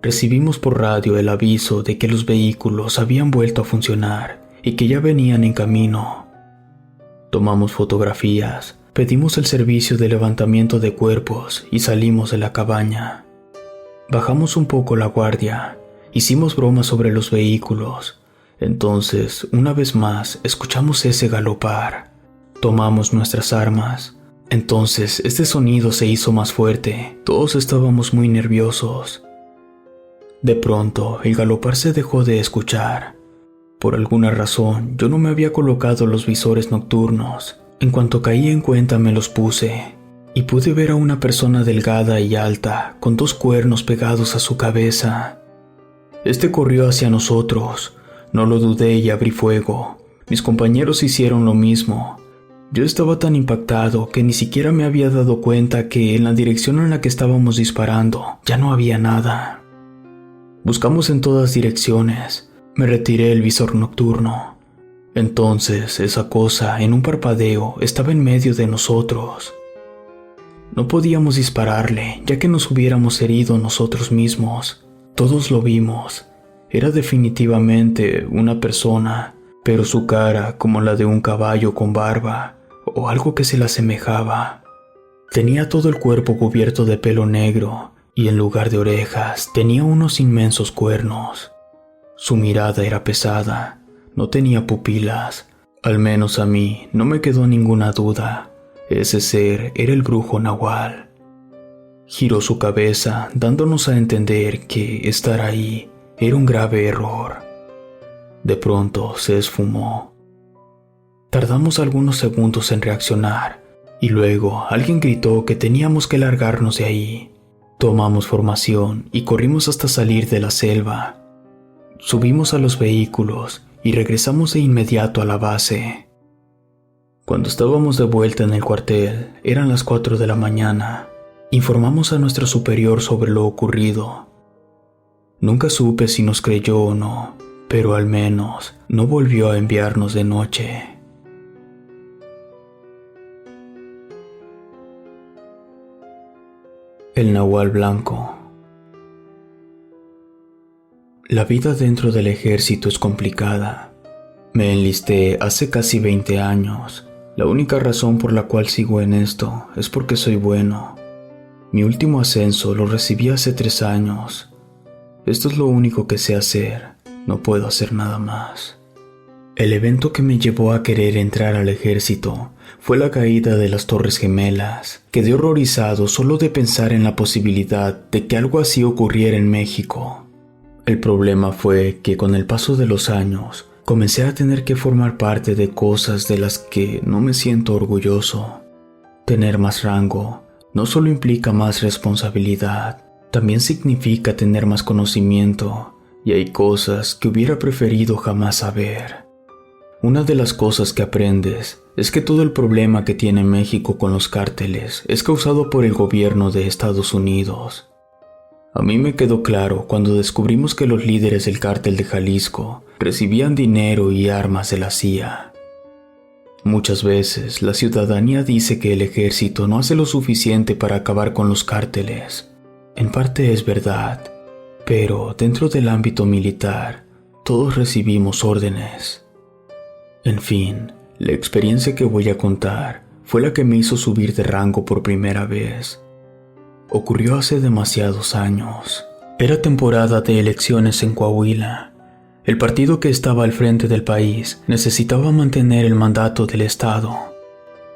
Recibimos por radio el aviso de que los vehículos habían vuelto a funcionar y que ya venían en camino. Tomamos fotografías. Pedimos el servicio de levantamiento de cuerpos y salimos de la cabaña. Bajamos un poco la guardia, hicimos bromas sobre los vehículos. Entonces, una vez más, escuchamos ese galopar. Tomamos nuestras armas. Entonces, este sonido se hizo más fuerte. Todos estábamos muy nerviosos. De pronto, el galopar se dejó de escuchar. Por alguna razón, yo no me había colocado los visores nocturnos. En cuanto caí en cuenta me los puse, y pude ver a una persona delgada y alta, con 2 cuernos pegados a su cabeza. Este corrió hacia nosotros. No lo dudé y abrí fuego. Mis compañeros hicieron lo mismo. Yo estaba tan impactado que ni siquiera me había dado cuenta que en la dirección en la que estábamos disparando ya no había nada. Buscamos en todas direcciones. Me retiré el visor nocturno. Entonces, esa cosa, en un parpadeo, estaba en medio de nosotros. No podíamos dispararle, ya que nos hubiéramos herido nosotros mismos. Todos lo vimos. Era definitivamente una persona, pero su cara como la de un caballo con barba, o algo que se le asemejaba. Tenía todo el cuerpo cubierto de pelo negro, y en lugar de orejas, tenía unos inmensos cuernos. Su mirada era pesada. No tenía pupilas. Al menos a mí no me quedó ninguna duda. Ese ser era el brujo Nahual. Giró su cabeza, dándonos a entender que estar ahí era un grave error. De pronto se esfumó. Tardamos algunos segundos en reaccionar, y luego alguien gritó que teníamos que largarnos de ahí. Tomamos formación y corrimos hasta salir de la selva. Subimos a los vehículos y regresamos de inmediato a la base. Cuando estábamos de vuelta en el cuartel, eran las 4 de la mañana. Informamos a nuestro superior sobre lo ocurrido. Nunca supe si nos creyó o no, pero al menos no volvió a enviarnos de noche. El Nahual Blanco. La vida dentro del ejército es complicada. Me enlisté hace casi 20 años. La única razón por la cual sigo en esto es porque soy bueno. Mi último ascenso lo recibí hace 3 años. Esto es lo único que sé hacer. No puedo hacer nada más. El evento que me llevó a querer entrar al ejército fue la caída de las Torres Gemelas. Quedé horrorizado solo de pensar en la posibilidad de que algo así ocurriera en México. El problema fue que con el paso de los años comencé a tener que formar parte de cosas de las que no me siento orgulloso. Tener más rango, no solo implica más responsabilidad, también significa tener más conocimiento, y hay cosas que hubiera preferido jamás saber. Una de las cosas que aprendes es que todo el problema que tiene México con los cárteles es causado por el gobierno de Estados Unidos. A mí me quedó claro cuando descubrimos que los líderes del cártel de Jalisco recibían dinero y armas de la CIA. Muchas veces la ciudadanía dice que el ejército no hace lo suficiente para acabar con los cárteles. En parte es verdad, pero dentro del ámbito militar, todos recibimos órdenes. En fin, la experiencia que voy a contar fue la que me hizo subir de rango por primera vez. Ocurrió hace demasiados años. Era temporada de elecciones en Coahuila. El partido que estaba al frente del país necesitaba mantener el mandato del estado.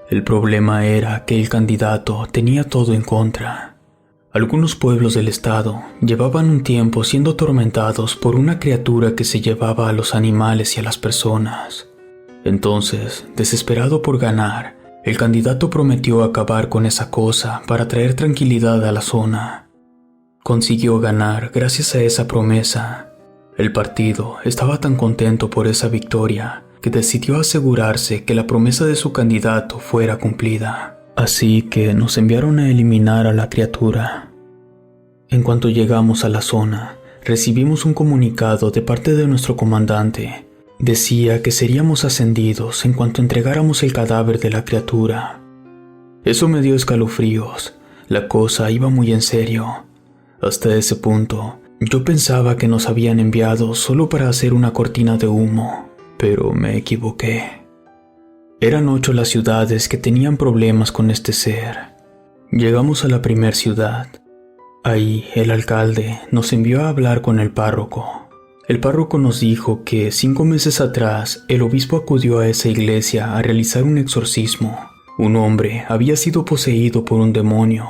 El problema era que el candidato tenía todo en contra. Algunos pueblos del estado llevaban un tiempo siendo atormentados por una criatura que se llevaba a los animales y a las personas. Entonces, desesperado por ganar, el candidato prometió acabar con esa cosa para traer tranquilidad a la zona. Consiguió ganar gracias a esa promesa. El partido estaba tan contento por esa victoria que decidió asegurarse que la promesa de su candidato fuera cumplida. Así que nos enviaron a eliminar a la criatura. En cuanto llegamos a la zona, recibimos un comunicado de parte de nuestro comandante. Decía que seríamos ascendidos en cuanto entregáramos el cadáver de la criatura. Eso me dio escalofríos. La cosa iba muy en serio. Hasta ese punto, yo pensaba que nos habían enviado solo para hacer una cortina de humo, pero me equivoqué. Eran 8 las ciudades que tenían problemas con este ser. Llegamos a la primer ciudad. Ahí, el alcalde nos envió a hablar con el párroco. El párroco nos dijo que 5 meses atrás el obispo acudió a esa iglesia a realizar un exorcismo. Un hombre había sido poseído por un demonio.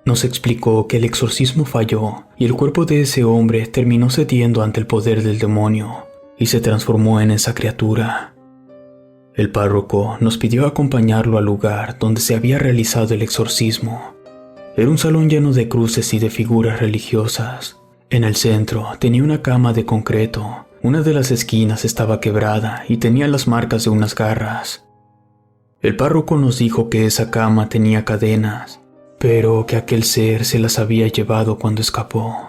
Nos explicó que el exorcismo falló y el cuerpo de ese hombre terminó cediendo ante el poder del demonio y se transformó en esa criatura. El párroco nos pidió acompañarlo al lugar donde se había realizado el exorcismo. Era un salón lleno de cruces y de figuras religiosas. En el centro tenía una cama de concreto. Una de las esquinas estaba quebrada y tenía las marcas de unas garras. El párroco nos dijo que esa cama tenía cadenas, pero que aquel ser se las había llevado cuando escapó.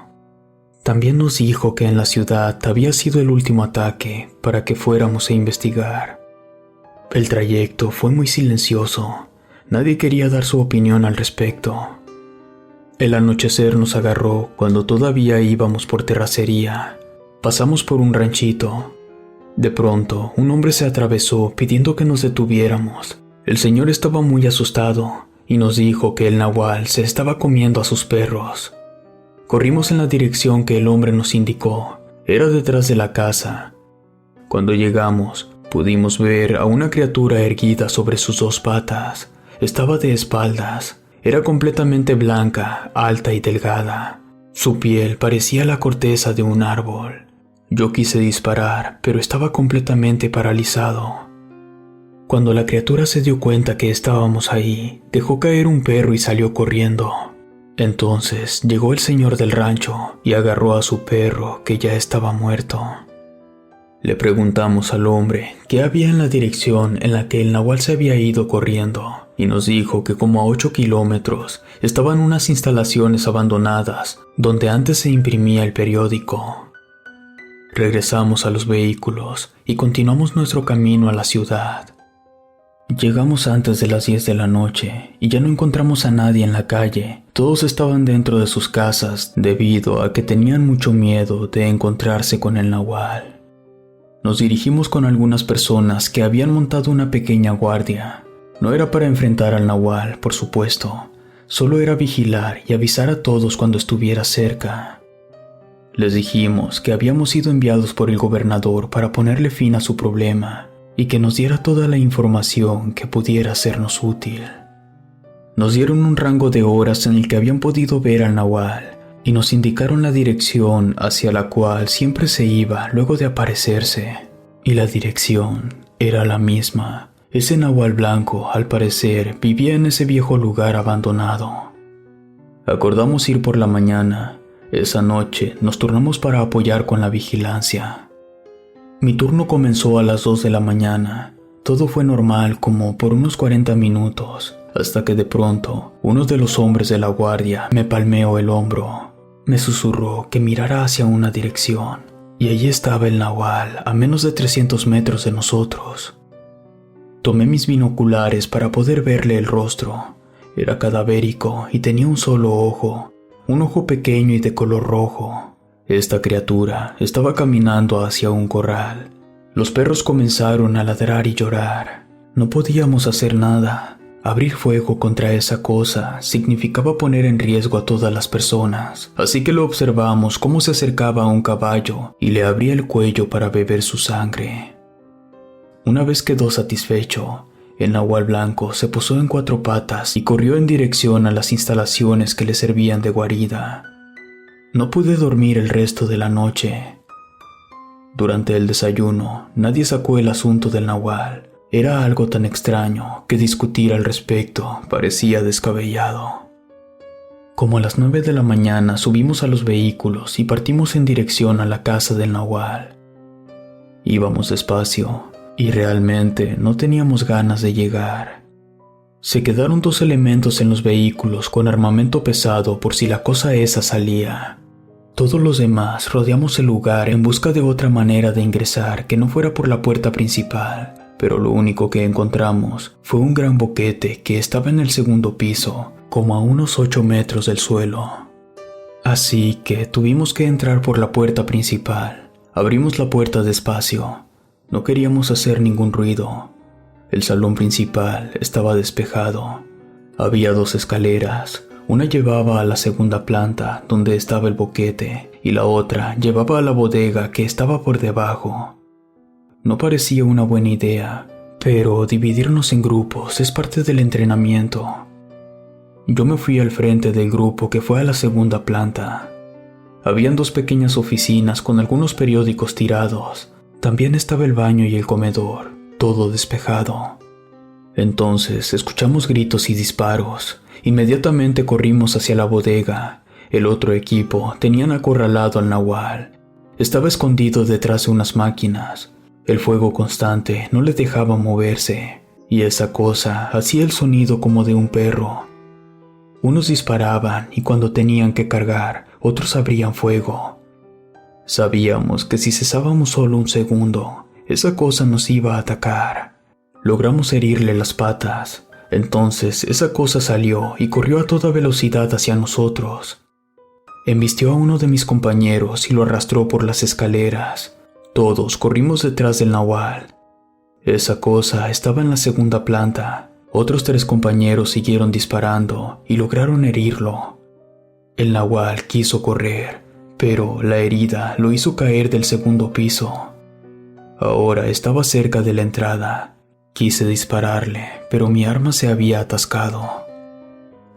También nos dijo que en la ciudad había sido el último ataque para que fuéramos a investigar. El trayecto fue muy silencioso. Nadie quería dar su opinión al respecto. El anochecer nos agarró cuando todavía íbamos por terracería. Pasamos por un ranchito. De pronto, un hombre se atravesó pidiendo que nos detuviéramos. El señor estaba muy asustado y nos dijo que el nahual se estaba comiendo a sus perros. Corrimos en la dirección que el hombre nos indicó. Era detrás de la casa. Cuando llegamos, pudimos ver a una criatura erguida sobre sus 2 patas. Estaba de espaldas. Era completamente blanca, alta y delgada. Su piel parecía la corteza de un árbol. Yo quise disparar, pero estaba completamente paralizado. Cuando la criatura se dio cuenta que estábamos ahí, dejó caer un perro y salió corriendo. Entonces llegó el señor del rancho y agarró a su perro, que ya estaba muerto. Le preguntamos al hombre qué había en la dirección en la que el nahual se había ido corriendo, y nos dijo que como a 8 kilómetros estaban unas instalaciones abandonadas donde antes se imprimía el periódico. Regresamos a los vehículos y continuamos nuestro camino a la ciudad. Llegamos antes de las 10 de la noche y ya no encontramos a nadie en la calle. Todos estaban dentro de sus casas debido a que tenían mucho miedo de encontrarse con el nahual. Nos dirigimos con algunas personas que habían montado una pequeña guardia. No era para enfrentar al nahual, por supuesto. Solo era vigilar y avisar a todos cuando estuviera cerca. Les dijimos que habíamos sido enviados por el gobernador para ponerle fin a su problema y que nos diera toda la información que pudiera sernos útil. Nos dieron un rango de horas en el que habían podido ver al nahual y nos indicaron la dirección hacia la cual siempre se iba luego de aparecerse. Y la dirección era la misma. Ese nahual blanco, al parecer, vivía en ese viejo lugar abandonado. Acordamos ir por la mañana. Esa noche nos turnamos para apoyar con la vigilancia. Mi turno comenzó a las 2 de la mañana. Todo fue normal como por unos 40 minutos, hasta que de pronto uno de los hombres de la guardia me palmeó el hombro. Me susurró que mirara hacia una dirección, y allí estaba el nahual a menos de 300 metros de nosotros. Tomé mis binoculares para poder verle el rostro. Era cadavérico y tenía un solo ojo, un ojo pequeño y de color rojo. Esta criatura estaba caminando hacia un corral. Los perros comenzaron a ladrar y llorar. No podíamos hacer nada. Abrir fuego contra esa cosa significaba poner en riesgo a todas las personas, así que lo observamos cómo se acercaba a un caballo y le abría el cuello para beber su sangre. Una vez quedó satisfecho, el nahual blanco se posó en 4 patas y corrió en dirección a las instalaciones que le servían de guarida. No pude dormir el resto de la noche. Durante el desayuno, nadie sacó el asunto del nahual. Era algo tan extraño que discutir al respecto parecía descabellado. Como a las 9 de la mañana subimos a los vehículos y partimos en dirección a la casa del nahual. Íbamos despacio y realmente no teníamos ganas de llegar. Se quedaron 2 elementos en los vehículos con armamento pesado por si la cosa esa salía. Todos los demás rodeamos el lugar en busca de otra manera de ingresar que no fuera por la puerta principal. Pero lo único que encontramos fue un gran boquete que estaba en el segundo piso, como a unos 8 metros del suelo. Así que tuvimos que entrar por la puerta principal. Abrimos la puerta despacio. No queríamos hacer ningún ruido. El salón principal estaba despejado. Había 2 escaleras. Una llevaba a la segunda planta, donde estaba el boquete, y la otra llevaba a la bodega que estaba por debajo. No parecía una buena idea, pero dividirnos en grupos es parte del entrenamiento. Yo me fui al frente del grupo que fue a la segunda planta. Habían 2 pequeñas oficinas con algunos periódicos tirados. También estaba el baño y el comedor, todo despejado. Entonces escuchamos gritos y disparos. Inmediatamente corrimos hacia la bodega. El otro equipo tenían acorralado al nahual. Estaba escondido detrás de unas máquinas. El fuego constante no le dejaba moverse, y esa cosa hacía el sonido como de un perro. Unos disparaban y cuando tenían que cargar, otros abrían fuego. Sabíamos que si cesábamos solo un segundo, esa cosa nos iba a atacar. Logramos herirle las patas. Entonces esa cosa salió y corrió a toda velocidad hacia nosotros. Embistió a uno de mis compañeros y lo arrastró por las escaleras. Todos corrimos detrás del nahual. Esa cosa estaba en la segunda planta. Otros 3 compañeros siguieron disparando y lograron herirlo. El nahual quiso correr, pero la herida lo hizo caer del segundo piso. Ahora estaba cerca de la entrada. Quise dispararle, pero mi arma se había atascado.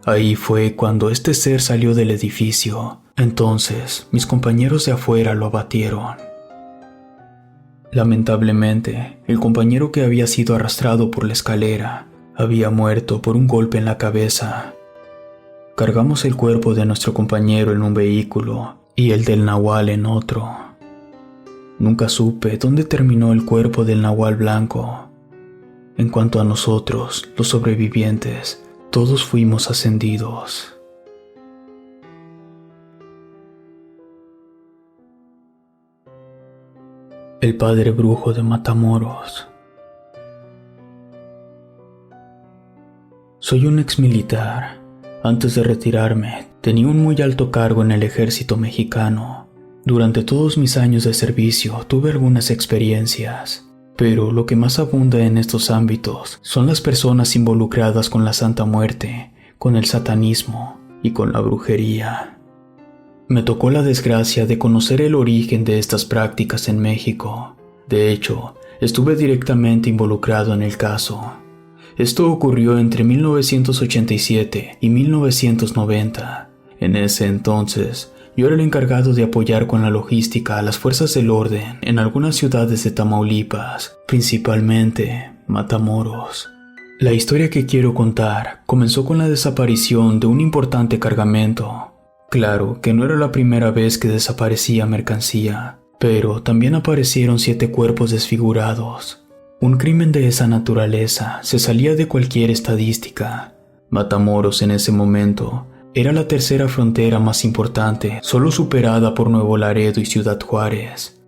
Ahí fue cuando este ser salió del edificio. Entonces, mis compañeros de afuera lo abatieron. Lamentablemente, el compañero que había sido arrastrado por la escalera había muerto por un golpe en la cabeza. Cargamos el cuerpo de nuestro compañero en un vehículo y el del nahual en otro. Nunca supe dónde terminó el cuerpo del nahual blanco. En cuanto a nosotros, los sobrevivientes, todos fuimos ascendidos. El padre brujo de Matamoros. Soy un exmilitar. Antes de retirarme, tenía un muy alto cargo en el ejército mexicano. Durante todos mis años de servicio tuve algunas experiencias, pero lo que más abunda en estos ámbitos son las personas involucradas con la Santa Muerte, con el satanismo y con la brujería. Me tocó la desgracia de conocer el origen de estas prácticas en México. De hecho, estuve directamente involucrado en el caso. Esto ocurrió entre 1987 y 1990. En ese entonces, yo era el encargado de apoyar con la logística a las fuerzas del orden en algunas ciudades de Tamaulipas, principalmente Matamoros. La historia que quiero contar comenzó con la desaparición de un importante cargamento. Claro que no era la primera vez que desaparecía mercancía, pero también aparecieron 7 cuerpos desfigurados. Un crimen de esa naturaleza se salía de cualquier estadística. Matamoros en ese momento era la tercera frontera más importante, solo superada por Nuevo Laredo y Ciudad Juárez.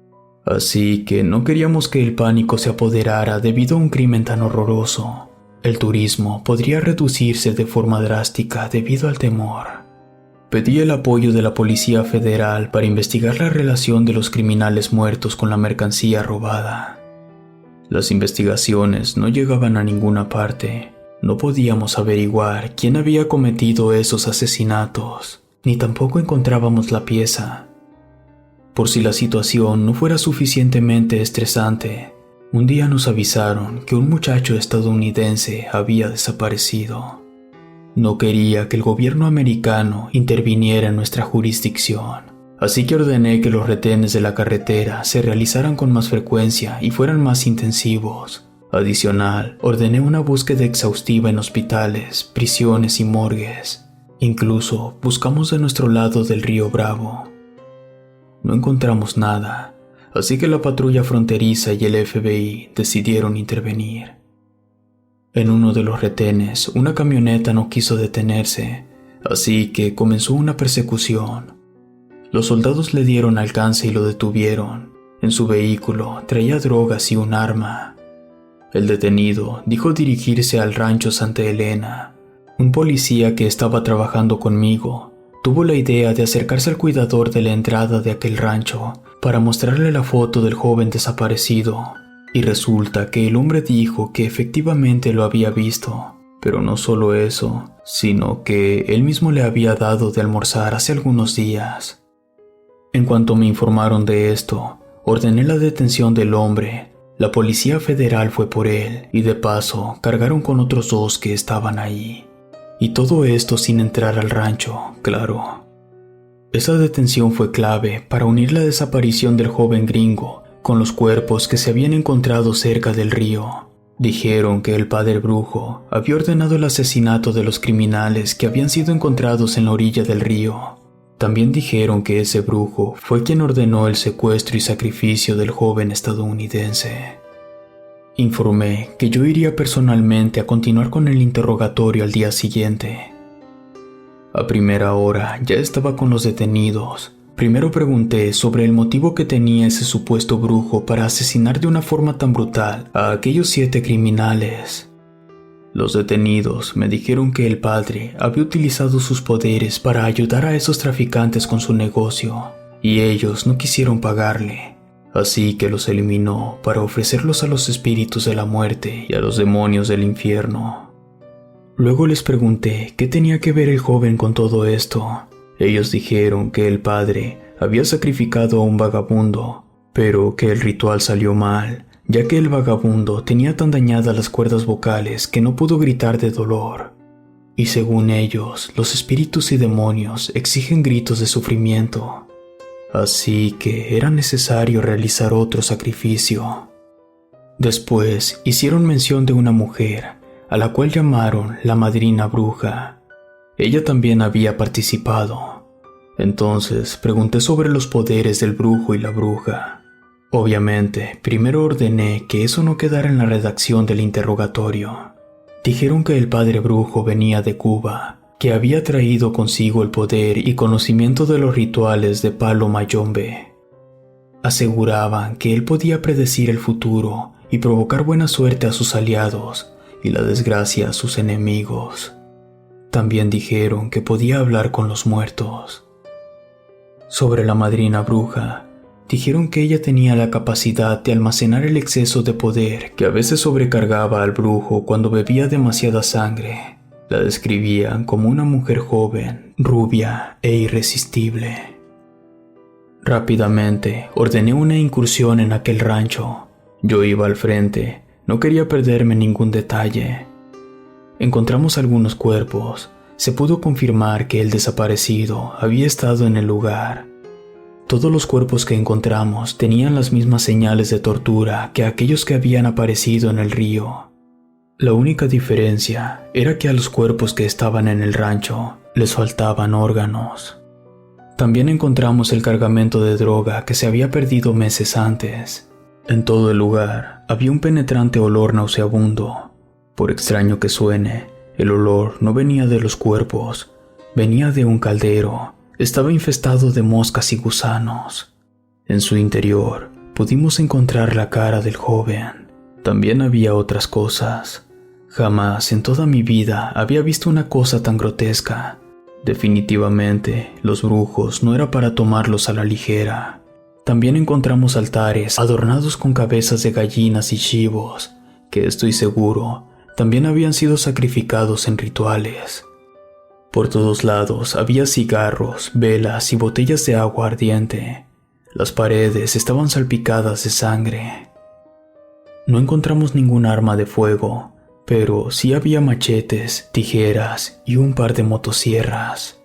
Así que no queríamos que el pánico se apoderara debido a un crimen tan horroroso. El turismo podría reducirse de forma drástica debido al temor. Pedí el apoyo de la Policía Federal para investigar la relación de los criminales muertos con la mercancía robada. Las investigaciones no llegaban a ninguna parte. No podíamos averiguar quién había cometido esos asesinatos, ni tampoco encontrábamos la pieza. Por si la situación no fuera suficientemente estresante, un día nos avisaron que un muchacho estadounidense había desaparecido. No quería que el gobierno americano interviniera en nuestra jurisdicción, así que ordené que los retenes de la carretera se realizaran con más frecuencia y fueran más intensivos. Adicional, ordené una búsqueda exhaustiva en hospitales, prisiones y morgues. Incluso buscamos de nuestro lado del río Bravo. No encontramos nada. Así que la patrulla fronteriza y el FBI decidieron intervenir. En uno de los retenes, una camioneta no quiso detenerse, así que comenzó una persecución. Los soldados le dieron alcance y lo detuvieron. En su vehículo traía drogas y un arma. El detenido dijo dirigirse al rancho Santa Elena. Un policía que estaba trabajando conmigo tuvo la idea de acercarse al cuidador de la entrada de aquel rancho para mostrarle la foto del joven desaparecido, y resulta que el hombre dijo que efectivamente lo había visto, pero no solo eso, sino que él mismo le había dado de almorzar hace algunos días. En cuanto me informaron de esto, ordené la detención del hombre. La Policía Federal fue por él y de paso cargaron con otros 2 que estaban ahí. Y todo esto sin entrar al rancho, claro. Esa detención fue clave para unir la desaparición del joven gringo con los cuerpos que se habían encontrado cerca del río. Dijeron que el padre brujo había ordenado el asesinato de los criminales que habían sido encontrados en la orilla del río. También dijeron que ese brujo fue quien ordenó el secuestro y sacrificio del joven estadounidense. Informé que yo iría personalmente a continuar con el interrogatorio al día siguiente. A primera hora ya estaba con los detenidos. Primero pregunté sobre el motivo que tenía ese supuesto brujo para asesinar de una forma tan brutal a aquellos 7 criminales. Los detenidos me dijeron que el padre había utilizado sus poderes para ayudar a esos traficantes con su negocio, y ellos no quisieron pagarle, así que los eliminó para ofrecerlos a los espíritus de la muerte y a los demonios del infierno. Luego les pregunté qué tenía que ver el joven con todo esto. Ellos dijeron que el padre había sacrificado a un vagabundo, pero que el ritual salió mal, ya que el vagabundo tenía tan dañadas las cuerdas vocales que no pudo gritar de dolor. Y según ellos, los espíritus y demonios exigen gritos de sufrimiento. Así que era necesario realizar otro sacrificio. Después hicieron mención de una mujer, a la cual llamaron la madrina bruja. Ella también había participado. Entonces pregunté sobre los poderes del brujo y la bruja. Obviamente, primero ordené que eso no quedara en la redacción del interrogatorio. Dijeron que el padre brujo venía de Cuba, que había traído consigo el poder y conocimiento de los rituales de Palo Mayombe. Aseguraban que él podía predecir el futuro y provocar buena suerte a sus aliados y la desgracia a sus enemigos. También dijeron que podía hablar con los muertos. Sobre la madrina bruja, dijeron que ella tenía la capacidad de almacenar el exceso de poder que a veces sobrecargaba al brujo cuando bebía demasiada sangre. La describían como una mujer joven, rubia e irresistible. Rápidamente ordené una incursión en aquel rancho. Yo iba al frente, no quería perderme ningún detalle. Encontramos algunos cuerpos. Se pudo confirmar que el desaparecido había estado en el lugar. Todos los cuerpos que encontramos tenían las mismas señales de tortura que aquellos que habían aparecido en el río. La única diferencia era que a los cuerpos que estaban en el rancho les faltaban órganos. También encontramos el cargamento de droga que se había perdido meses antes. En todo el lugar había un penetrante olor nauseabundo. Por extraño que suene, el olor no venía de los cuerpos, venía de un caldero. Estaba infestado de moscas y gusanos. En su interior pudimos encontrar la cara del joven. También había otras cosas. Jamás en toda mi vida había visto una cosa tan grotesca. Definitivamente, los brujos no era para tomarlos a la ligera. También encontramos altares adornados con cabezas de gallinas y chivos, que estoy seguro también habían sido sacrificados en rituales. Por todos lados había cigarros, velas y botellas de agua ardiente. Las paredes estaban salpicadas de sangre. No encontramos ningún arma de fuego, pero sí había machetes, tijeras y un par de motosierras.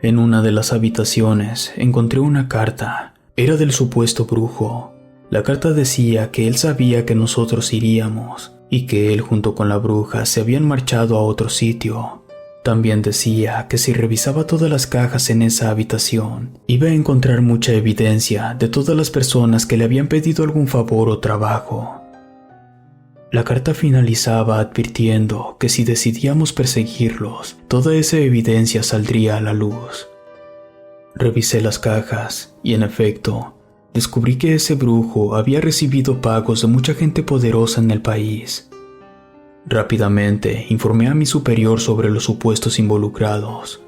En una de las habitaciones encontré una carta. Era del supuesto brujo. La carta decía que él sabía que nosotros iríamos y que él junto con la bruja se habían marchado a otro sitio. También decía que si revisaba todas las cajas en esa habitación, iba a encontrar mucha evidencia de todas las personas que le habían pedido algún favor o trabajo. La carta finalizaba advirtiendo que si decidíamos perseguirlos, toda esa evidencia saldría a la luz. Revisé las cajas y, en efecto, descubrí que ese brujo había recibido pagos de mucha gente poderosa en el país. Rápidamente informé a mi superior sobre los supuestos involucrados.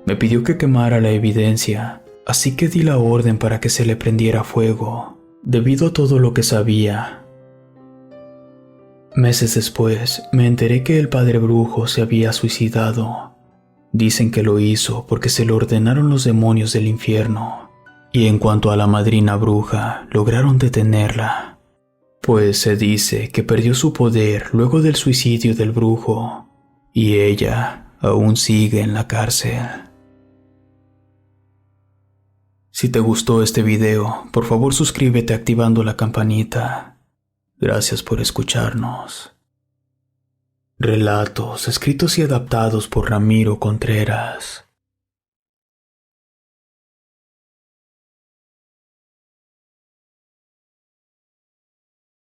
Me pidió que quemara la evidencia, así que di la orden para que se le prendiera fuego, debido a todo lo que sabía. Meses después, me enteré que el padre brujo se había suicidado. Dicen que lo hizo porque se lo ordenaron los demonios del infierno. Y en cuanto a la madrina bruja, lograron detenerla. Pues se dice que perdió su poder luego del suicidio del brujo. Y ella aún sigue en la cárcel. Si te gustó este video, por favor suscríbete activando la campanita. Gracias por escucharnos. Relatos escritos y adaptados por Ramiro Contreras.